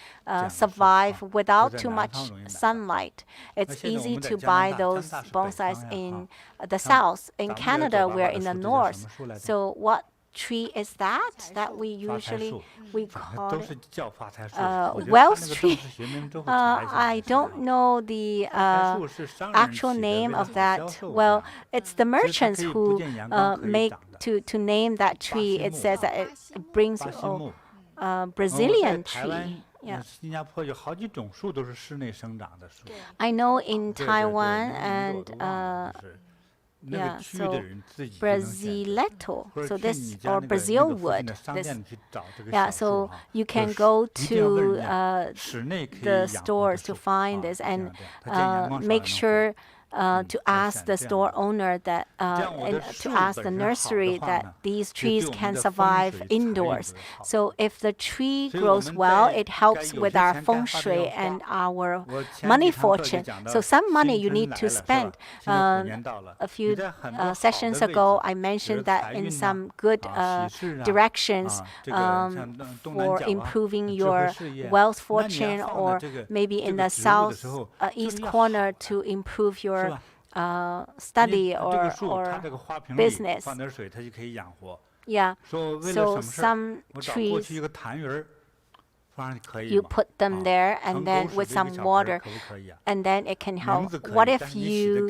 survive without too much sunlight. It's easy to buy those bonsais in the south. In Canada, we're in the north. So what tree is that we usually call it Wells tree? I don't know the actual name of that. Well, it's the merchants who make to name that tree. It says that it brings Brazilian tree. Yeah. I know in Taiwan and so Brasileto, so this, or Brazil wood, this, so you can go to the stores to find this, and make sure to ask the store owner that, to ask the nursery that these trees can survive indoors. So if the tree grows well, it helps with our feng shui and our money fortune. So some money you need to spend. A few sessions ago, I mentioned that in some good directions for improving your wealth fortune, or maybe in the south east corner to improve your study or business. Yeah. So some trees, you put them there, and then with some water, and then it can help. What if you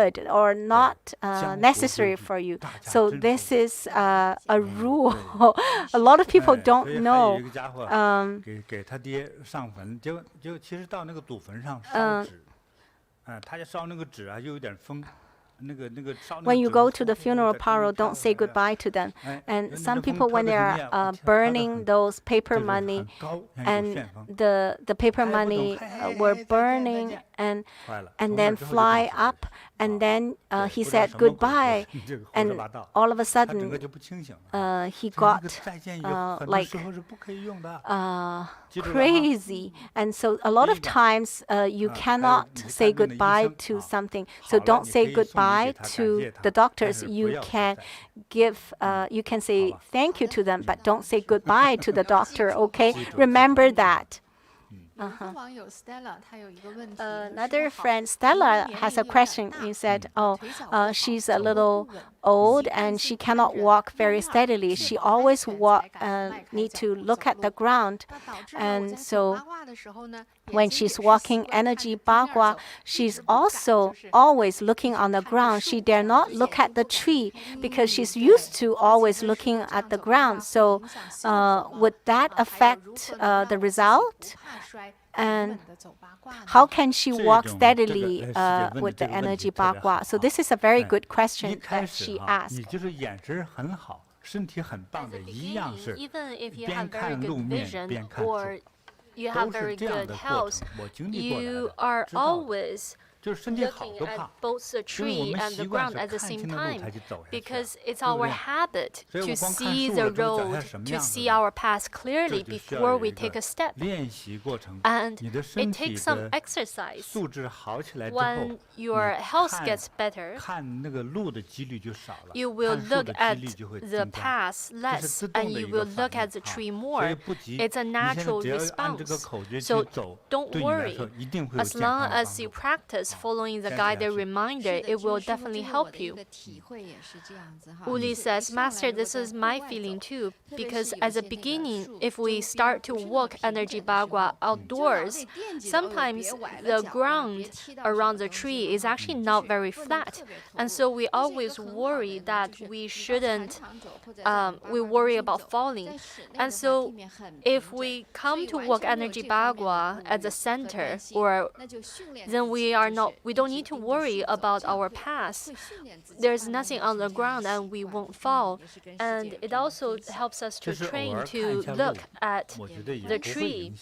good or not necessary for you. So this is a rule. A lot of people don't know. 给他爹上坟，结果其实到那个祖坟上烧纸，他就烧那个纸啊，又有点风。When you go to the funeral parlor, don't say goodbye to them. And some people, when they are burning those paper money, and the paper money were burning and then fly up, and then he said goodbye, and all of a sudden he got like crazy. And so a lot of times you cannot say goodbye to something. So don't say goodbye to the doctors. You can say thank you to them, but don't say goodbye to the doctor. Okay, remember that. Another friend, Stella, has a question. He said, she's a little old and she cannot walk very steadily. She always need to look at the ground. And so when she's walking Energy Bagua, she's also always looking on the ground. She dare not look at the tree because she's used to always looking at the ground. So would that affect the result? And how can she walk steadily with the Energy Bagua? So this is a very good question that she asked. Even if you have very good vision or you have very good health, you are always looking at both the tree and the ground at the same time, because it's our habit to see the road, to see our path clearly before we take a step. And it takes some exercise. When your health gets better, you will look at the path less and you will look at the tree more. It's a natural response. So don't worry. As long as you practice following the guided reminder, it will definitely help you. Uli says, Master, this is my feeling too, because at the beginning, if we start to walk Energy Bagua outdoors, sometimes the ground around the tree is actually not very flat. And so we always worry that we shouldn't, we worry about falling. And so if we come to walk Energy Bagua at the center, then we don't need to worry about our path. There's nothing on the ground and we won't fall. And it also helps us to train to look at the tree.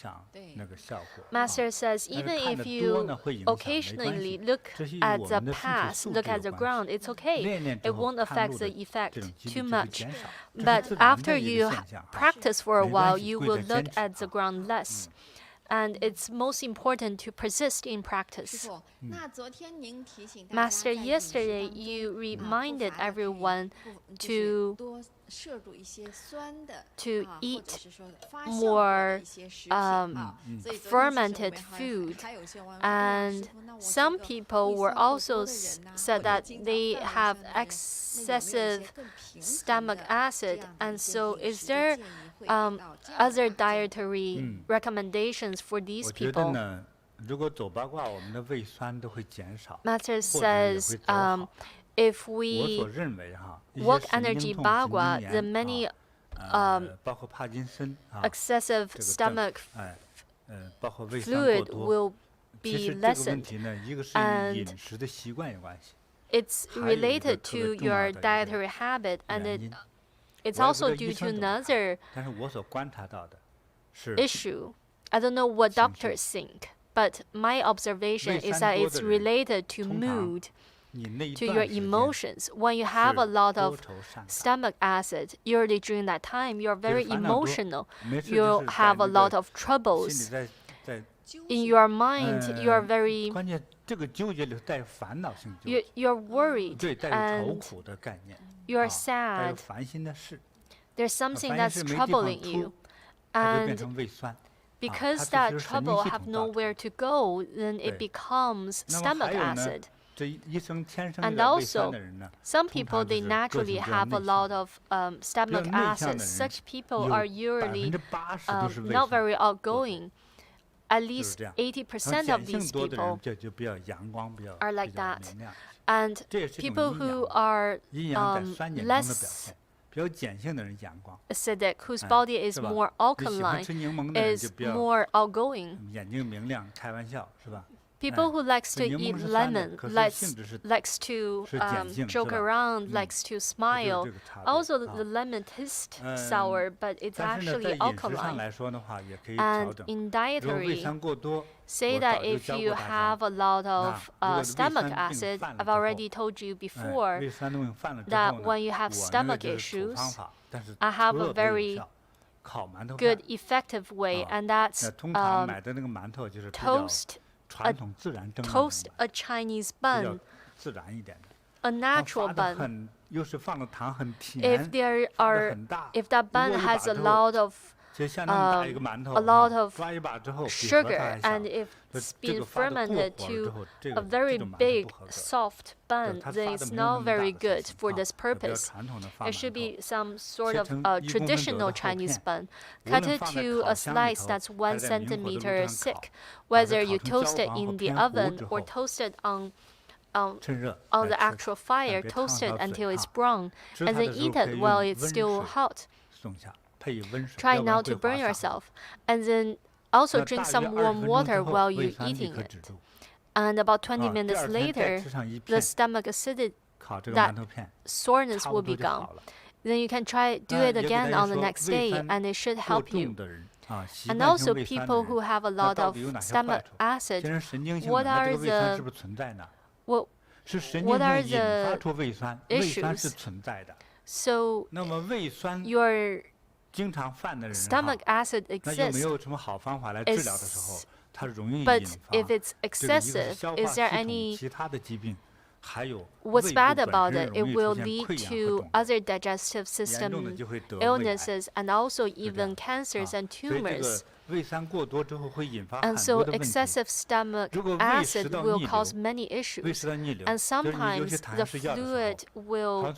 Master says, even if you occasionally look at the path, look at the ground, it's okay. It won't affect the effect too much. But after you practice for a while, you will look at the ground less. And it's most important to persist in practice. Master, yesterday you reminded everyone to eat more fermented food. And some people were also said that they have excessive stomach acid. And so is there other dietary recommendations for these people? Master says, if we walk Energy Bagua, the many excessive stomach fluid will be lessened. And it's related to your dietary habit, and it's also due to another issue. I don't know what doctors think, but my observation is that it's related to mood, to your emotions. When you have a lot of stomach acid, usually during that time, you're very emotional. You have a lot of troubles. In your mind, you're very... You're worried and you're sad. There's something that's troubling you. And because that trouble have nowhere to go, then it becomes stomach acid. And also, some people, they naturally have a lot of stomach acid. Such people are usually not very outgoing. At least 80% of these people are like that. And people who are less acidic, whose body is more alkaline, is more outgoing. People who likes to eat lemon, likes to joke around, likes to smile. Also, the lemon tastes sour, but it's actually alkaline. And in dietary, say that if you have a lot of stomach acid, I've already told you before that when you have stomach issues, I have a very good effective way, and that's toast a Chinese bun, a natural bun. If that bun has a lot of sugar, and if it's been fermented to a very big soft bun, then it's not very good for this purpose. It should be some sort of traditional Chinese bun. Cut it to a slice that's 1 centimeter thick, whether you toast it in the oven or toast it on the actual fire, toast it until it's brown, and then eat it while it's still hot. Try not to burn yourself, and then also drink some warm water while you're eating it. And about 20 minutes later, the stomach acid, that soreness will be gone. Then you can do it again on the next day, and it should help you. And also, people who have a lot of stomach acid, what are the issues? So your stomach acid exists, but if it's excessive, is there any? What's bad about it? It will lead to other digestive system illnesses and also even cancers and tumors. And so excessive stomach acid will cause many issues. And sometimes the fluid will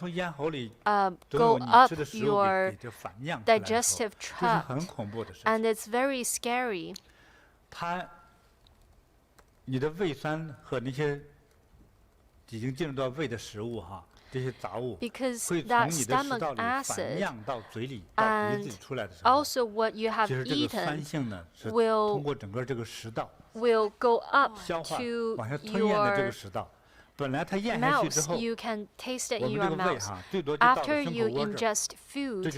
go up your digestive tract. And it's very scary. Because that stomach acid and also what you have eaten will go up to your mouth. You can taste it in your mouth. After you ingest food,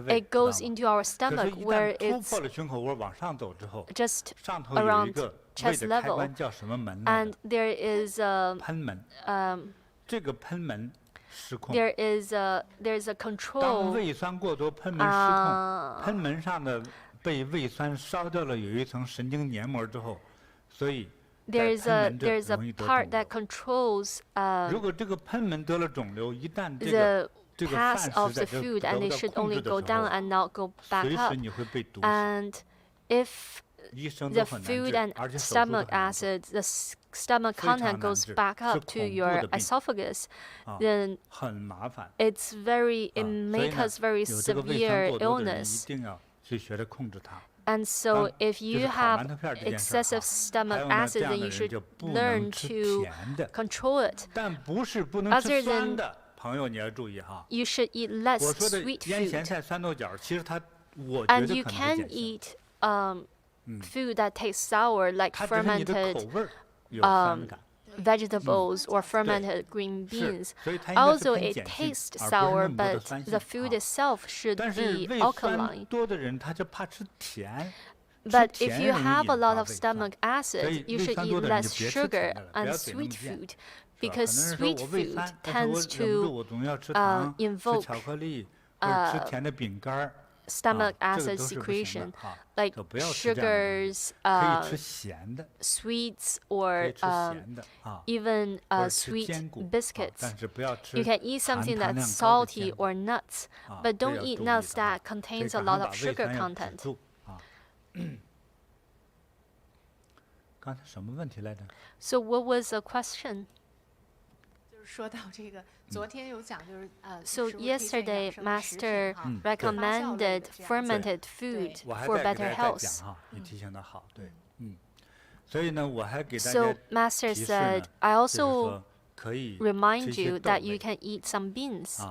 it goes into our stomach where it's just around chest level, and there is there's a control. There's a part that controls the path of the food, and it should only go down and not go back up. And if the food and stomach acid, the stomach content goes back up to your esophagus, then it may cause very severe illness. And so if you have excessive stomach acid, then you should learn to control it. Other than, you should eat less sweet food. And you can eat food that tastes sour, like fermented vegetables or fermented green beans. Also, it tastes sour, but the food itself should be alkaline. But if you have a lot of stomach acid, you should eat less sugar and sweet food, because sweet food tends to invoke stomach acid secretion, like sugars, sweets, or even sweet biscuits. You can eat something that's salty or nuts, but don't eat nuts that contains a lot of sugar content. So what was the question? So yesterday, Master recommended fermented food for better health. So Master said, I also remind you that you can eat some beans.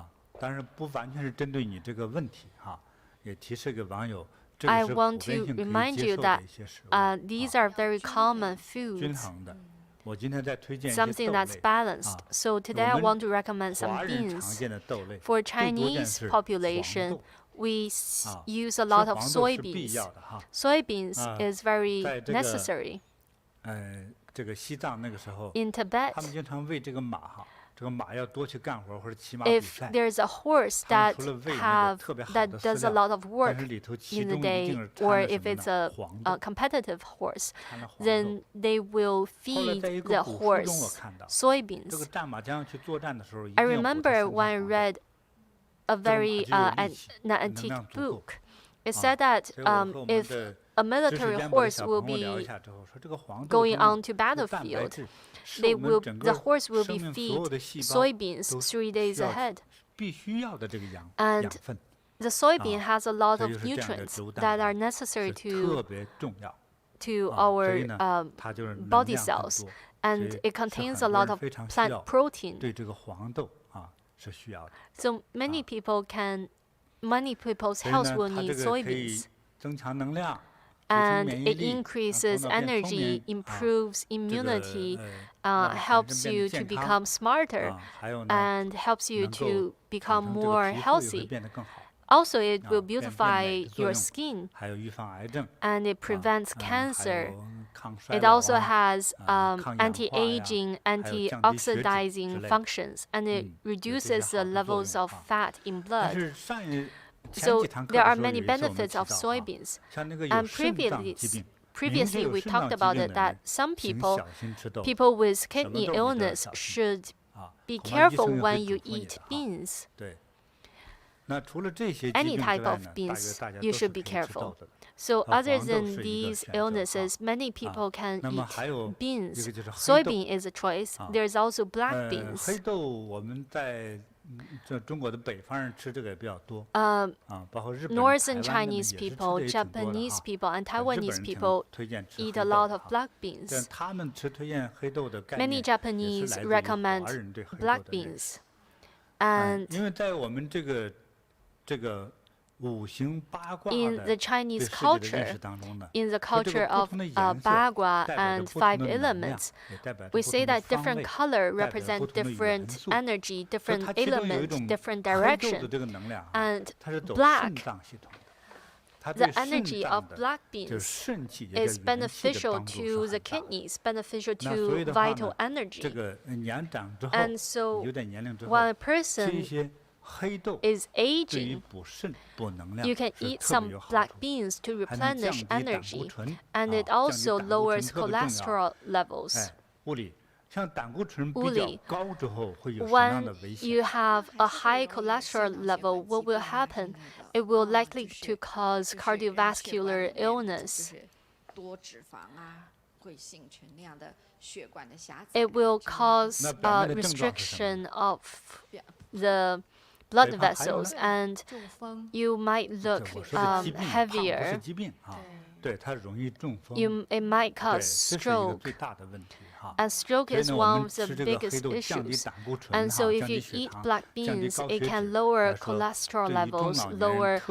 I want to remind you that these are very common foods, something that's balanced. So today I want to recommend some beans. For Chinese population, we use a lot of soybeans. Soybeans is very necessary. In Tibet, if there's a horse that does a lot of work in the day, or if it's a competitive horse, then they will feed the horse soybeans. I remember when I read a very antique book. It said that if a military horse will be going on to battlefield, the horse will be fed soybeans 3 days ahead. And the soybean has a lot of nutrients that are necessary to our body cells, and it contains a lot of plant protein. So many people's health will need soybeans. And it increases energy, improves immunity, helps you to become smarter, and helps you to become more healthy. Also, it will beautify your skin, and it prevents cancer. It also has anti-aging, antioxidizing functions, and it reduces the levels of fat in blood. So there are many benefits of soybeans. And previously we talked about it, that some people with kidney illness should be careful when you eat beans. Any type of beans, you should be careful. So other than these illnesses, many people can eat beans. Soybean is a choice. There's also black beans. Northern Chinese people, Japanese people, and Taiwanese people eat a lot of black beans. Many Japanese recommend black beans. And in the Chinese culture, in the culture of Bagua and 5 elements, we say that different color represent different energy, different element, different direction. And black, the energy of black beans is beneficial to the kidneys, beneficial to vital energy. And so when a person is aging, you can eat some black beans to replenish energy, and it also lowers cholesterol levels. Uli, when you have a high cholesterol level, what will happen? It will likely to cause cardiovascular illness. It will cause restriction of the blood vessels, and you might look heavier. It might cause stroke. And stroke is one of the biggest issues. And so if you eat black beans, it can lower cholesterol levels, lower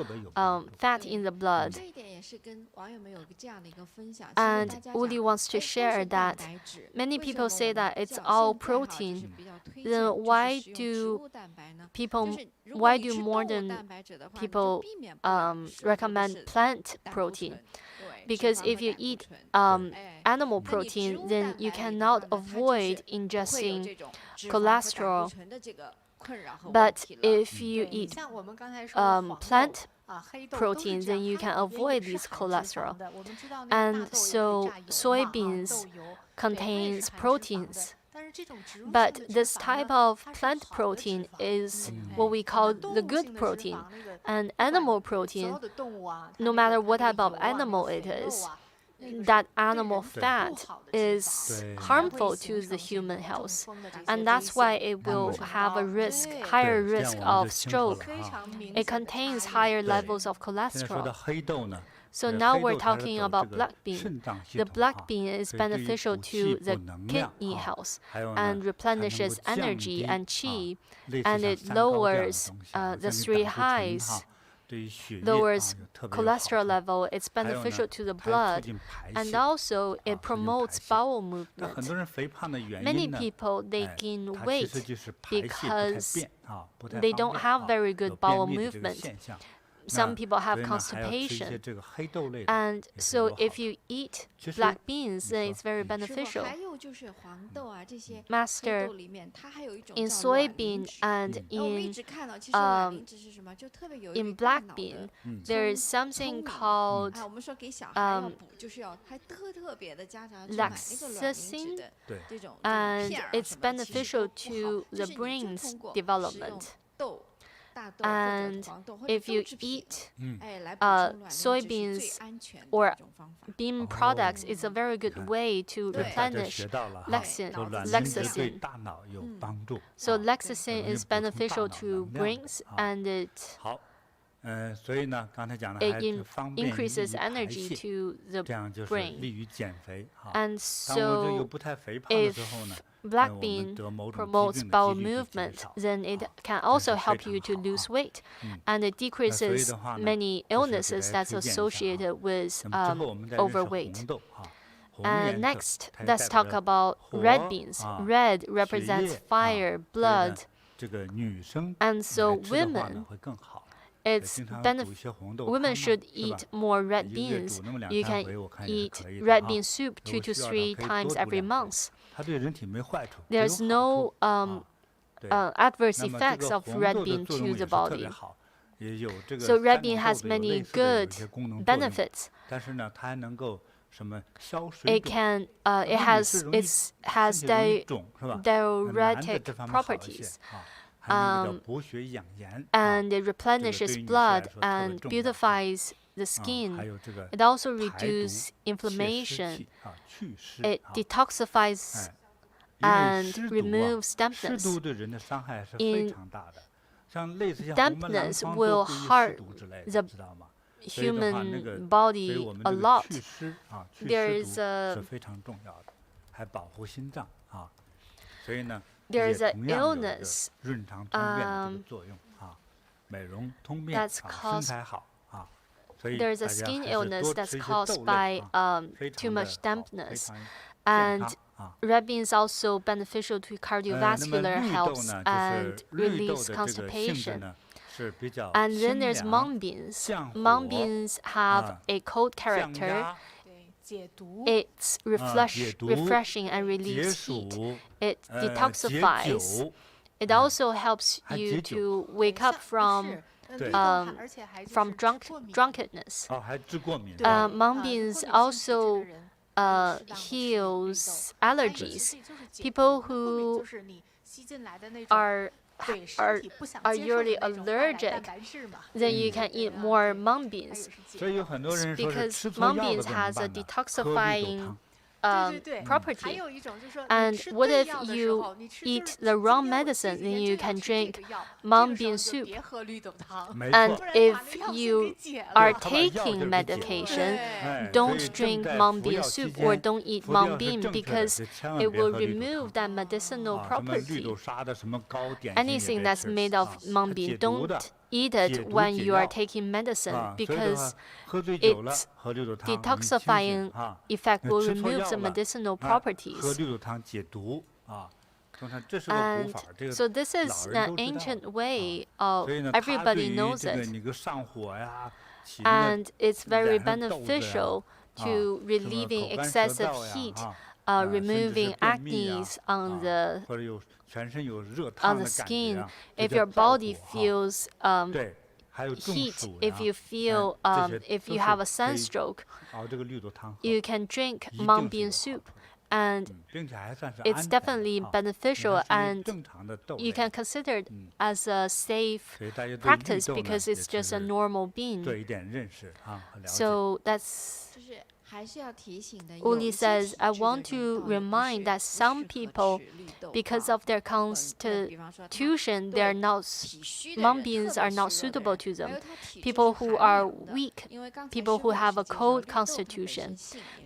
fat in the blood. And Uli wants to share that many people say that it's all protein. Then why do modern people recommend plant protein? Because if you eat animal protein, then you cannot avoid ingesting cholesterol. But if you eat plant protein, then you can avoid this cholesterol. And so soybeans contains proteins. But this type of plant protein is what we call the good protein. And animal protein, no matter what type of animal it is, that animal fat is harmful to the human health. And that's why it will have a higher risk of stroke. It contains higher levels of cholesterol. So now we're talking about black bean. The black bean is beneficial to the kidney health and replenishes energy and qi, and it lowers the 3 highs lowers cholesterol level. It's beneficial to the blood, and also it promotes bowel movement. Many people, they gain weight because they don't have very good bowel movement. Some people have constipation, and so if you eat black beans, then it's very beneficial. Master, in soybean and in black bean, there is something called lecithin, and it's beneficial to the brain's development. And if you eat soybeans or bean products, it's a very good way to replenish lecithin. So lecithin is beneficial to brains, and it increases energy to the brain. And so if black bean promotes bowel movement, then it can also help you to lose weight, and it decreases many illnesses that's associated with overweight. And next, let's talk about red beans. Red represents fire, blood, and so women should eat more red beans. You can eat red bean soup 2 to 3 times every month. There's no adverse effects of red bean to the body. So red bean has many good benefits. It has diuretic properties. And it replenishes blood and beautifies the skin. It also reduces inflammation. It detoxifies and removes dampness. Dampness will hurt the human body a lot. There is an illness that's caused. There is a skin illness that's caused by too much dampness, and red bean is also beneficial to cardiovascular health and release constipation. And then there's mung beans. Mung beans have a cold character. It's refreshing and release heat. It detoxifies. It also helps you to wake up from drunkenness. Mung beans also heals allergies. People who are usually allergic, then you can eat more mung beans, because mung beans has a detoxifying property. And what if you eat the wrong medicine, then you can drink mung bean soup. And if you are taking medication, don't drink mung bean soup or don't eat mung bean, because it will remove that medicinal property. Anything that's made of mung bean, don't eat it when you are taking medicine, because its detoxifying effect will remove the medicinal properties. And so this is an ancient way of, everybody knows it, and it's very beneficial to relieving excessive heat, removing acne on the skin. If your body feels heat, if you feel if you have a sunstroke, you can drink mung bean soup, and it's definitely beneficial, and you can consider it as a safe practice, because it's just a normal bean. So that's Uli says, I want to remind that some people, because of their constitution, mung beans are not suitable to them. People who are weak, people who have a cold constitution,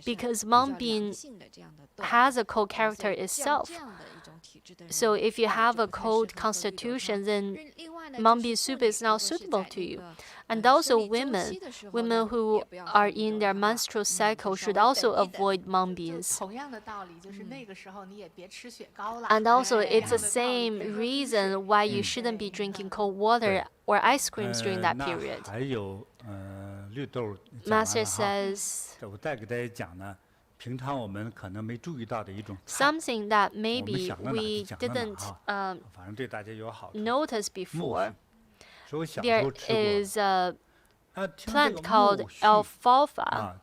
because mung bean has a cold character itself. So if you have a cold constitution, then mung bean soup is not suitable to you. And also women who are in their menstrual cycle should also avoid mung beans. And also it's the same reason why you shouldn't be drinking cold water or ice creams during that period. Master says something that maybe we didn't notice before. There is a plant called alfalfa.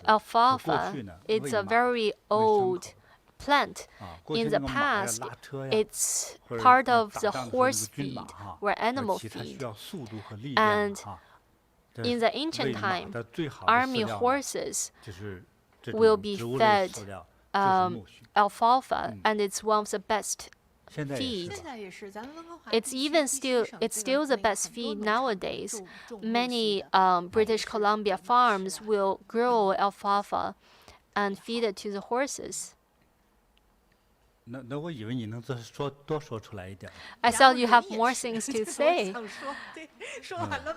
Alfalfa, it's a very old plant. In the past, it's part of the horse feed or animal feed. And in the ancient time, army horses will be fed alfalfa, and it's one of the best feed. It's still the best feed nowadays. Many British Columbia farms will grow alfalfa and feed it to the horses. I thought you have more things to say.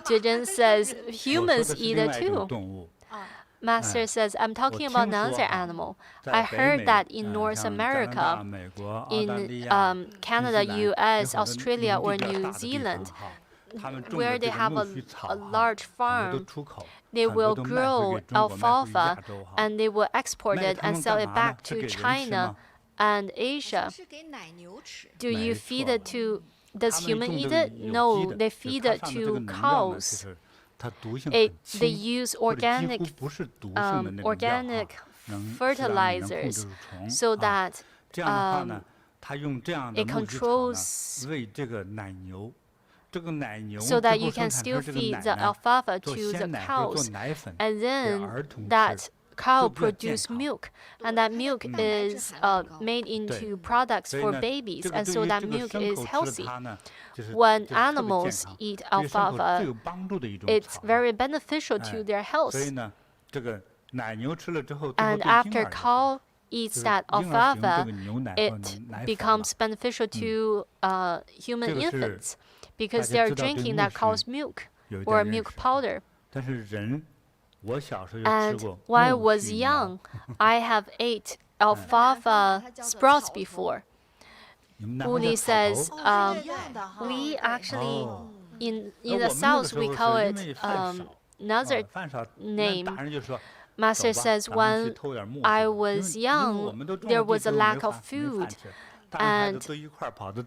Zhezhen says humans eat it too. Master says, I'm talking about another animal. I heard that in North America, in Canada, US, Australia, or New Zealand, where they have a large farm, they will grow alfalfa and they will export it and sell it back to China and Asia. Do you feed it to, does human eat it? No, they feed it to cows. They use organic fertilizers so that it controls, so that you can still feed the alfalfa to the cows, and then that cow produce milk, and that milk is made into products for babies, and so that milk is healthy. When animals eat alfalfa, it's very beneficial to their health. And after cow eats that alfalfa, it becomes beneficial to human infants because they're drinking that cow's milk or milk powder. And when I was young, I have ate alfalfa sprouts before. Uli says, we actually, in the South, we call it another name. Master says, when I was young, there was a lack of food. And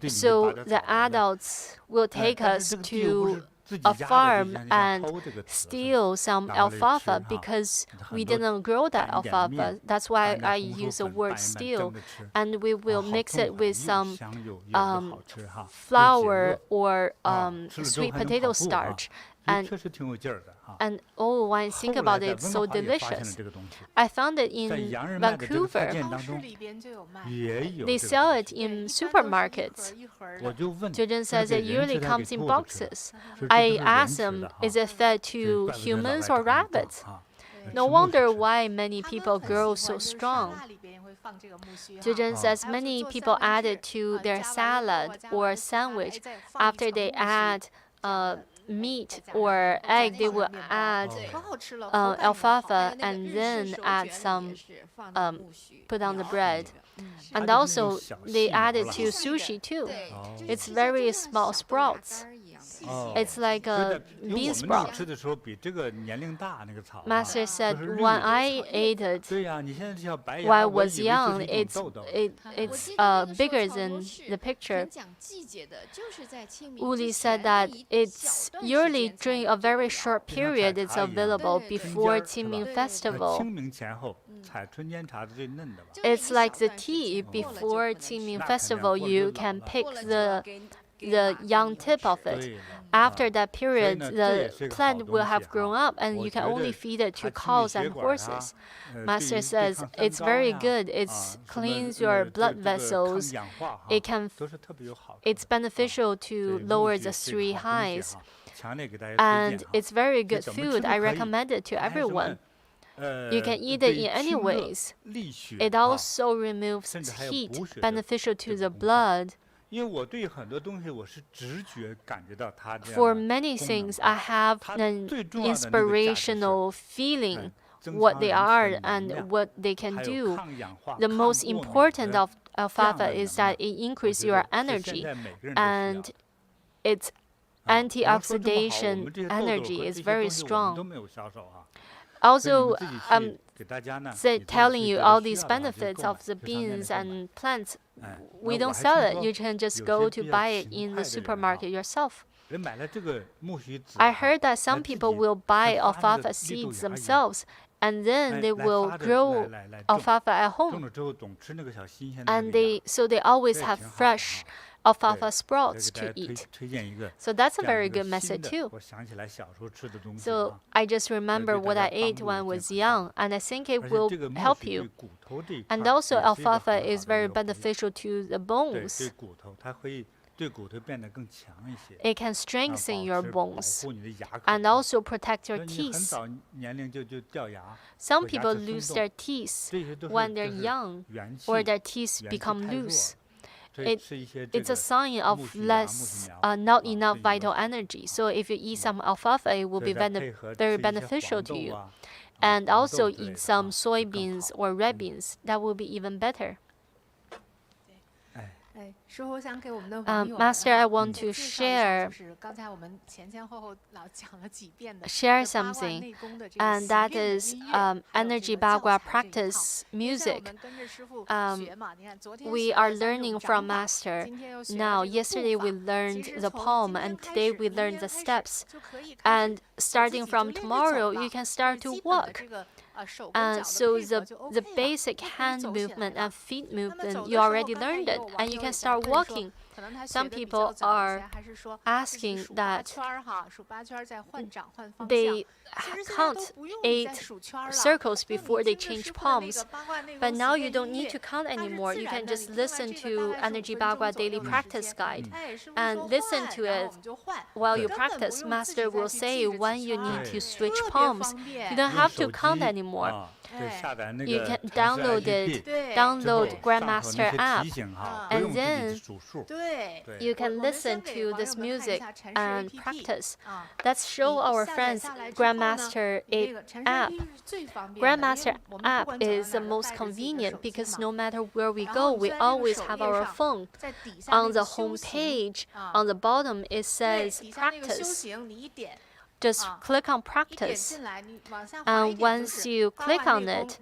so the adults will take us to a farm and steal some alfalfa because we didn't grow that alfalfa. That's why I use the word steal. And we will mix it with some flour or sweet potato starch. And oh, when I think about it, it's so delicious. I found it in Vancouver. They sell it in supermarkets. Zhezhen says it usually comes in boxes. I asked them, is it fed to humans or rabbits? No wonder why many people grow so strong. Zhezhen says many people add it to their salad or sandwich. After they add meat or egg, they will add alfalfa and then add some, put on the bread. And also, they add it to sushi too. It's very small sprouts. It's like a bean sprout. Master said, when I ate it, when I was young, it's bigger than the picture. Uli said that it's usually during a very short period it's available before Qingming festival. It's like the tea before Qingming festival. You can pick the young tip of it. After that period, the plant will have grown up and you can only feed it to cows and horses. Master says it's very good. It cleans your blood vessels. It's beneficial to lower the 3 highs. And it's very good food. I recommend it to everyone. You can eat it in any ways. It also removes heat, beneficial to the blood For many things, I have an inspirational feeling what they are and what they can do. The most important of Alfalfa is that it increases your energy, and its antioxidant energy is very strong. Also, I'm telling you all these benefits of the beans and plants. We don't sell it. You can just go to buy it in the supermarket yourself. I heard that some people will buy alfalfa seeds themselves, and then they will grow alfalfa at home. And they always have fresh alfalfa sprouts to eat. So that's a very good method too. So I just remember what I ate when I was young, and I think it will help you. And also alfalfa is very beneficial to the bones. It can strengthen your bones and also protect your teeth. Some people lose their teeth when they're young, or their teeth become loose. It's a sign of not enough vital energy. So if you eat some alfalfa, it will be very beneficial to you. And also eat some soybeans or red beans. That will be even better. Master, I want to share something, and that is Energy Bagua practice music. We are learning from Master. Now, yesterday we learned the poem, and today we learned the steps. And starting from tomorrow, you can start to walk. So the basic hand movement and feet movement, you already learned it, and you can start walking. Some people are asking that they count 8 circles before they change palms. But now you don't need to count anymore. You can just listen to Energy Bagua Daily Practice Guide and listen to it while you practice. Master will say when you need to switch palms. You don't have to count anymore. You can download Grandmaster app, and then you can listen to this music and practice. Let's show our friends Grandmaster app. Grandmaster app is the most convenient because no matter where we go, we always have our phone. On the home page, on the bottom, it says practice. Just click on practice, and once you click on it,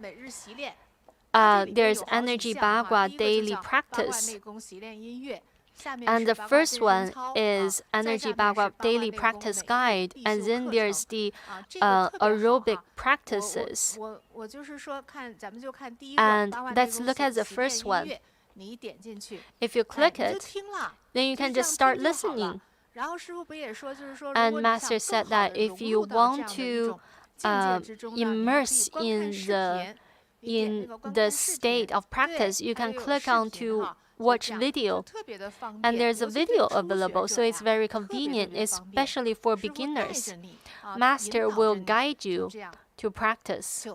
there's Energy Bagua Daily Practice. And the first one is Energy Bagua Daily Practice Guide, and then there's the aerobic practices. And let's look at the first one. If you click it, then you can just start listening. And Master said that if you want to immerse in the state of practice, you can click on to watch video. And there's a video available, so it's very convenient, especially for beginners. Master will guide you to practice.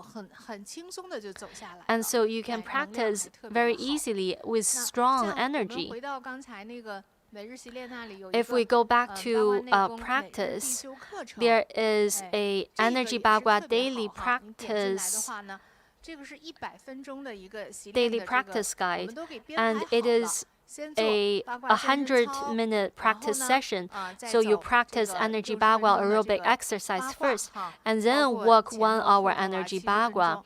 And so you can practice very easily with strong energy. If we go back to practice, there is a Energy Bagua Daily Practice Guide, and it is a 100-minute practice session. So you practice Energy Bagua aerobic exercise first, and then walk 1 hour Energy Bagua.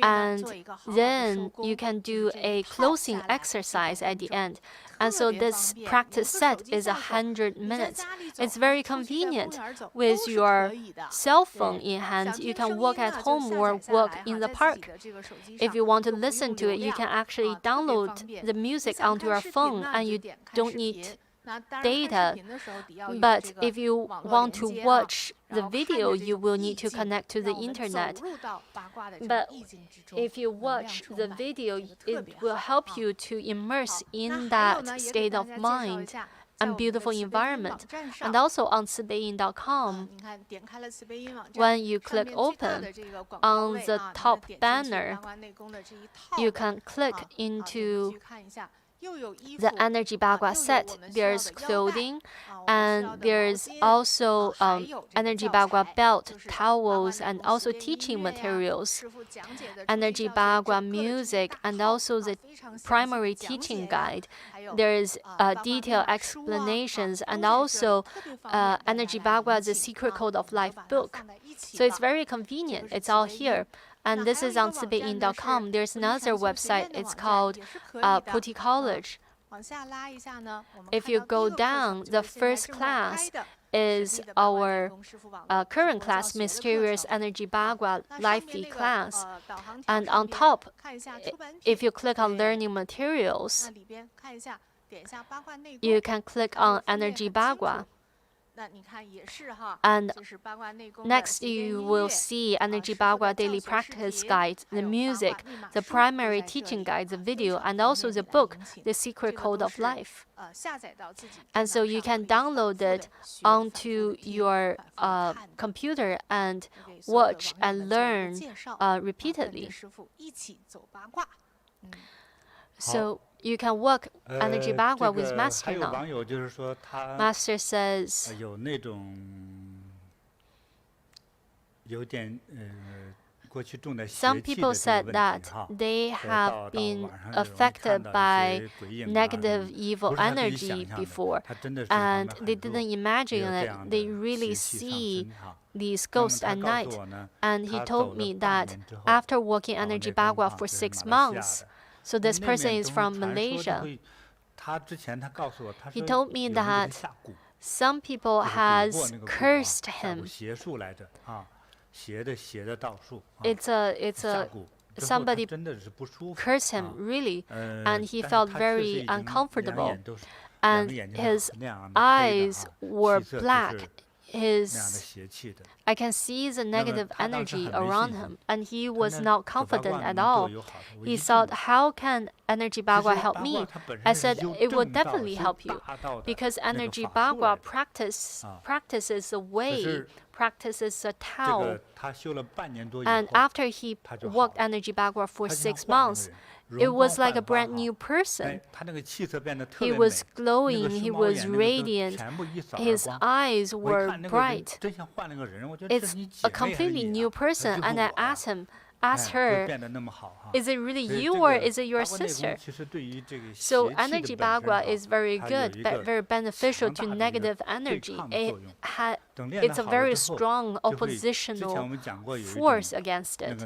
And then you can do a closing exercise at the end. And so this practice set is 100 minutes. It's very convenient. With your cell phone in hand, you can walk at home or walk in the park. If you want to listen to it, you can actually download the music onto your phone, and you don't need data. But if you want to watch the video, you will need to connect to the internet. But if you watch the video, it will help you to immerse in that state of mind and beautiful environment. And also on Cibeiyin.com, when you click open, on the top banner, you can click into the Energy Bagua set. There's clothing, and there's also Energy Bagua belt, towels, and also teaching materials. Energy Bagua music, and also the primary teaching guide. There's detailed explanations, and also Energy Bagua, the Secret Code of Life book. So it's very convenient. It's all here. And this is on Cibeiyin.com. There's another website. It's called Beauty College. If you go down, the first class is our current class, Mysterious Energy Bagua Life class. And on top, if you click on Learning Materials, you can click on Energy Bagua. And next you will see Energy Bagua Daily Practice Guide, the music, the primary teaching guide, the video, and also the book, The Secret Code of Life. And so you can download it onto your computer and watch and learn repeatedly. So you can work Energy Bagua with Master now. Master says, some people said that they have been affected by negative evil energy before, and they didn't imagine that they really see these ghosts at night. And he told me that after working Energy Bagua for 6 months, so this person is from Malaysia. He told me that some people has cursed him. Somebody cursed him really, and he felt very uncomfortable, and his eyes were black. I can see the negative energy around him, and he was not confident at all. He thought, how can Energy Bagua help me? I said, it will definitely help you, because Energy Bagua practices the way, practices the Tao. And after he worked Energy Bagua for 6 months, it was like a brand new person. He was glowing, he was radiant, his eyes were bright. It's a completely new person, and I asked her, is it really you or is it your sister? So Energy Bagua is very good, very beneficial to negative energy. It's a very strong oppositional force against it.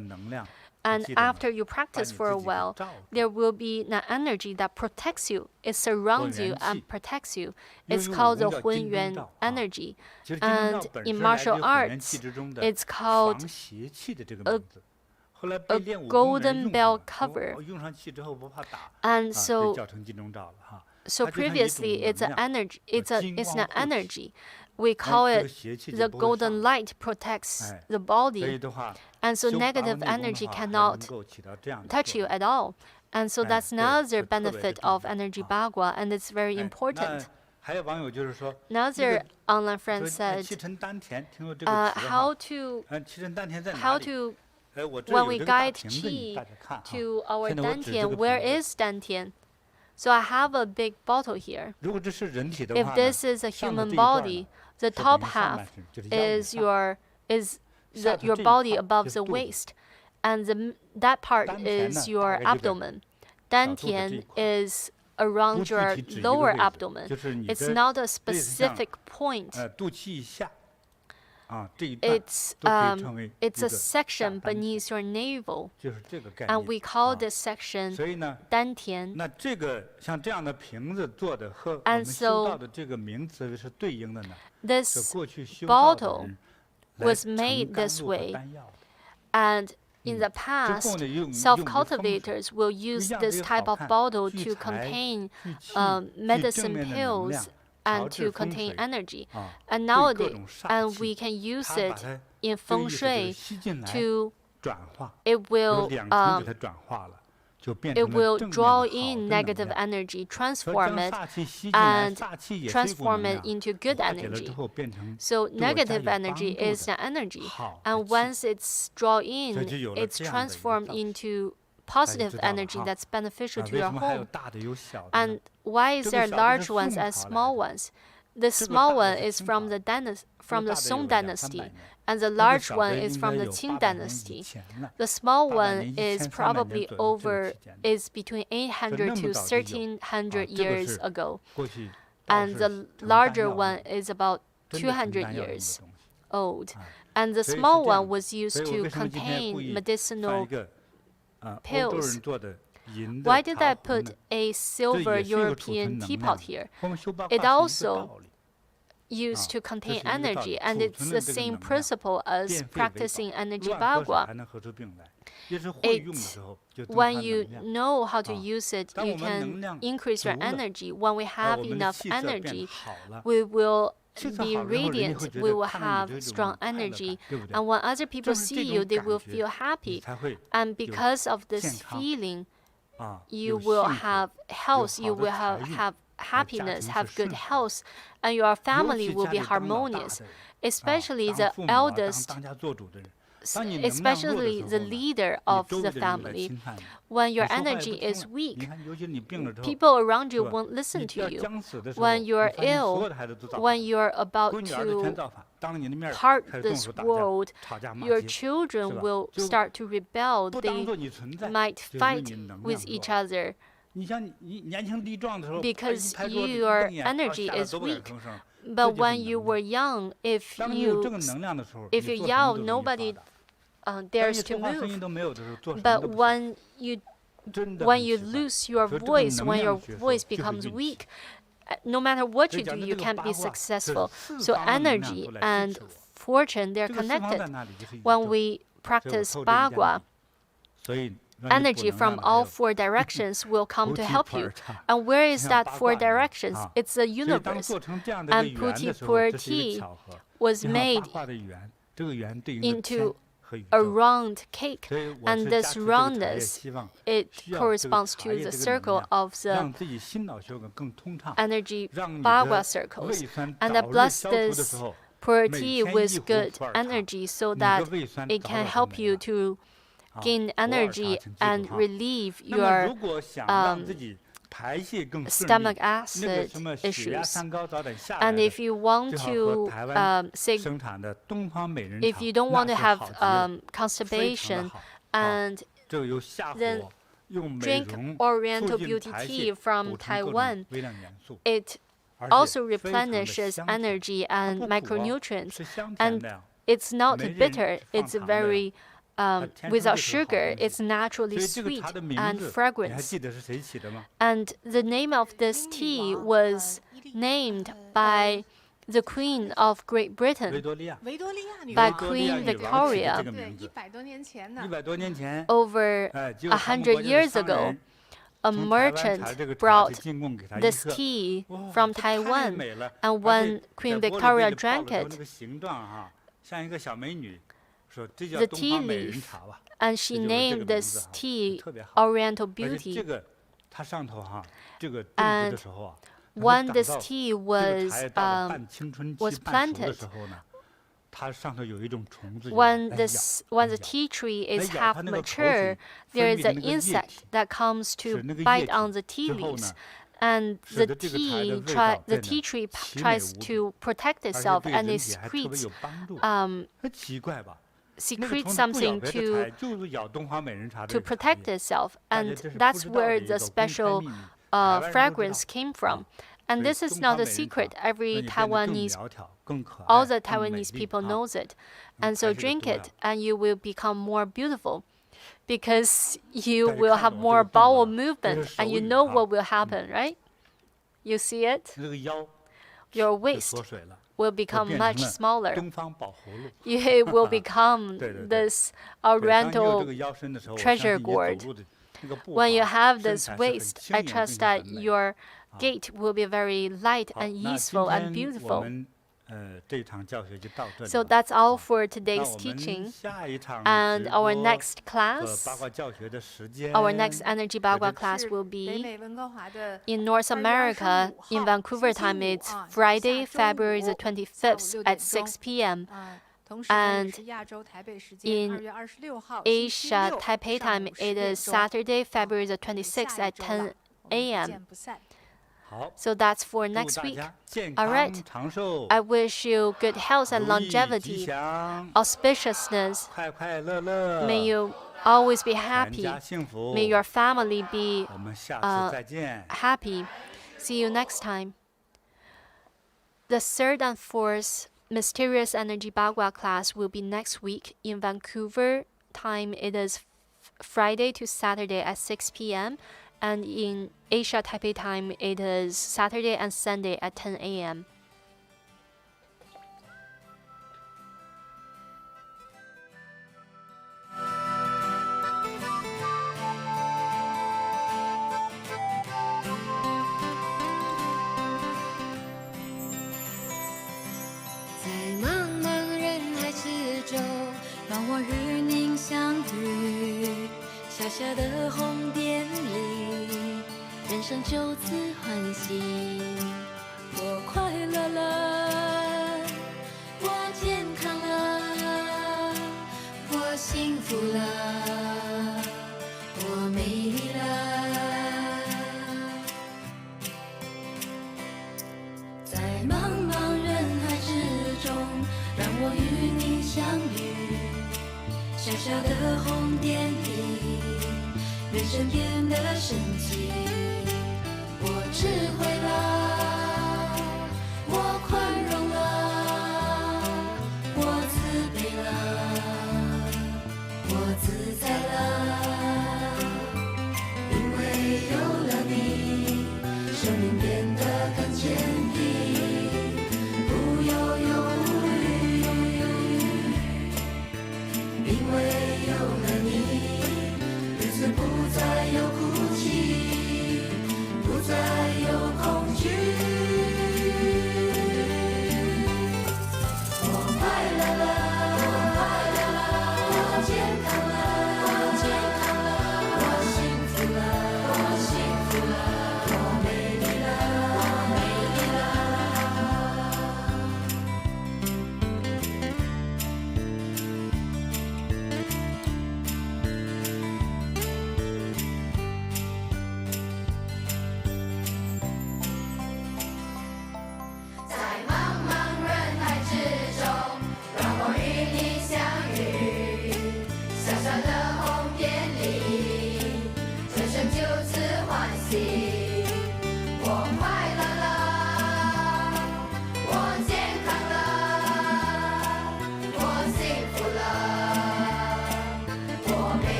And after you practice for a while, there will be an energy that protects you. It surrounds you and protects you. It's called the Hunyuan energy. And in martial arts, it's called a golden bell cover. And so previously it's an energy. It's an energy. We call it the golden light protects the body. And so negative energy cannot touch you at all. And so that's another benefit of Energy Bagua, and it's very important. Another online friend said, how to when we guide qi to our dantian, where is dantian? So I have a big bottle here. If this is a human body, the top half is your body above the waist, and that part is your abdomen. Dantian is around your lower abdomen. It's not a specific point. It's a section beneath your navel, and we call this section dantian. And so this bottle was made this way, and in the past, self-cultivators will use this type of bottle to contain medicine pills and to contain energy. And nowadays, we can use it in Feng Shui to, it will draw in negative energy, transform it, and transform it into good energy. So negative energy is an energy, and once it's drawn in, it's transformed into positive energy that's beneficial to your home. And why is there large ones and small ones? The small one is from the Song dynasty, and the large one is from the Qing dynasty. The small one is probably between 800 to 1300 years ago, and the larger one is about 200 years old. And the small one was used to contain medicinal pills. Why did I put a silver European teapot here? It also used to contain energy, and it's the same principle as practicing Energy Bagua. When you know how to use it, you can increase your energy. When we have enough energy, we will be radiant, we will have strong energy. And when other people see you, they will feel happy. And because of this feeling, you will have health, you will have happiness, have good health, and your family will be harmonious. Especially the eldest, especially the leader of the family. When your energy is weak, people around you won't listen to you. When you're ill, when you're about to part this world, your children will start to rebel. They might fight with each other because your energy is weak. But when you were young, if you yell, nobody dares to move. But when you lose your voice, when your voice becomes weak, no matter what you do, you can't be successful. So energy and fortune, they're connected. When we practice Bagua, energy from all four directions will come to help you. And where is that four directions? It's the universe. And Pu-erh was made into a round cake. And this roundness, it corresponds to the circle of the Energy Bagua circles. And I bless this Pu-erh with good energy so that it can help you to gain energy and relieve your stomach acid issues. And if you want to if you don't want to have constipation, and then drink Oriental beauty tea from Taiwan. It also replenishes energy and micronutrients, and it's not bitter. It's very without sugar, it's naturally sweet and fragrance. And the name of this tea was named by the Queen of Great Britain, by Queen Victoria. Over 100 years ago, a merchant brought this tea from Taiwan, and when Queen Victoria drank it, the tea leaf, and she named this tea Oriental Beauty. And when this tea was planted, when the tea tree is half mature, there is an insect that comes to bite on the tea leaves. And the tea tree tries to protect itself, and it secretes something to protect itself, and that's where the special fragrance came from. And this is not a secret. All the Taiwanese people knows it. And so drink it, and you will become more beautiful, because you will have more bowel movement, and you know what will happen, right? You see it? Your waist will become much smaller. It will become this Oriental treasure gourd. When you have this waist, I trust that your gait will be very light and easeful and beautiful. So that's all for today's teaching. And our next class, our next Energy Bagua class will be in North America. In Vancouver time, it's Friday, February the 25th at 6 p.m. And in Asia Taipei time, it is Saturday, February the 26th at 10 a.m. So that's for next week. All right. I wish you good health and longevity, auspiciousness. May you always be happy. May your family be happy. See you next time. The third and fourth Mysterious Energy Bagua class will be next week in Vancouver time. It is Friday to Saturday at 6 p.m. And in Asia Taipei time, it is Saturday and Sunday at 10 a.m.小小的红点里，人生就此欢喜。我快乐了，我健康了，我幸福了，我美丽了。在茫茫人海之中，让我与你相遇。小小的红点里，人生变得神奇。我智慧了，我宽容了，我慈悲了，我自在了。因为有了你，生命变得更坚定，不忧忧因为有了你，日子不再有哭泣，不再有恐惧。我快乐了，我快乐了，我健康了，我健康了，我幸福了，我幸福了，我美丽了，我美丽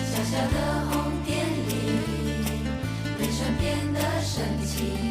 小小的红点里，人生变得神奇。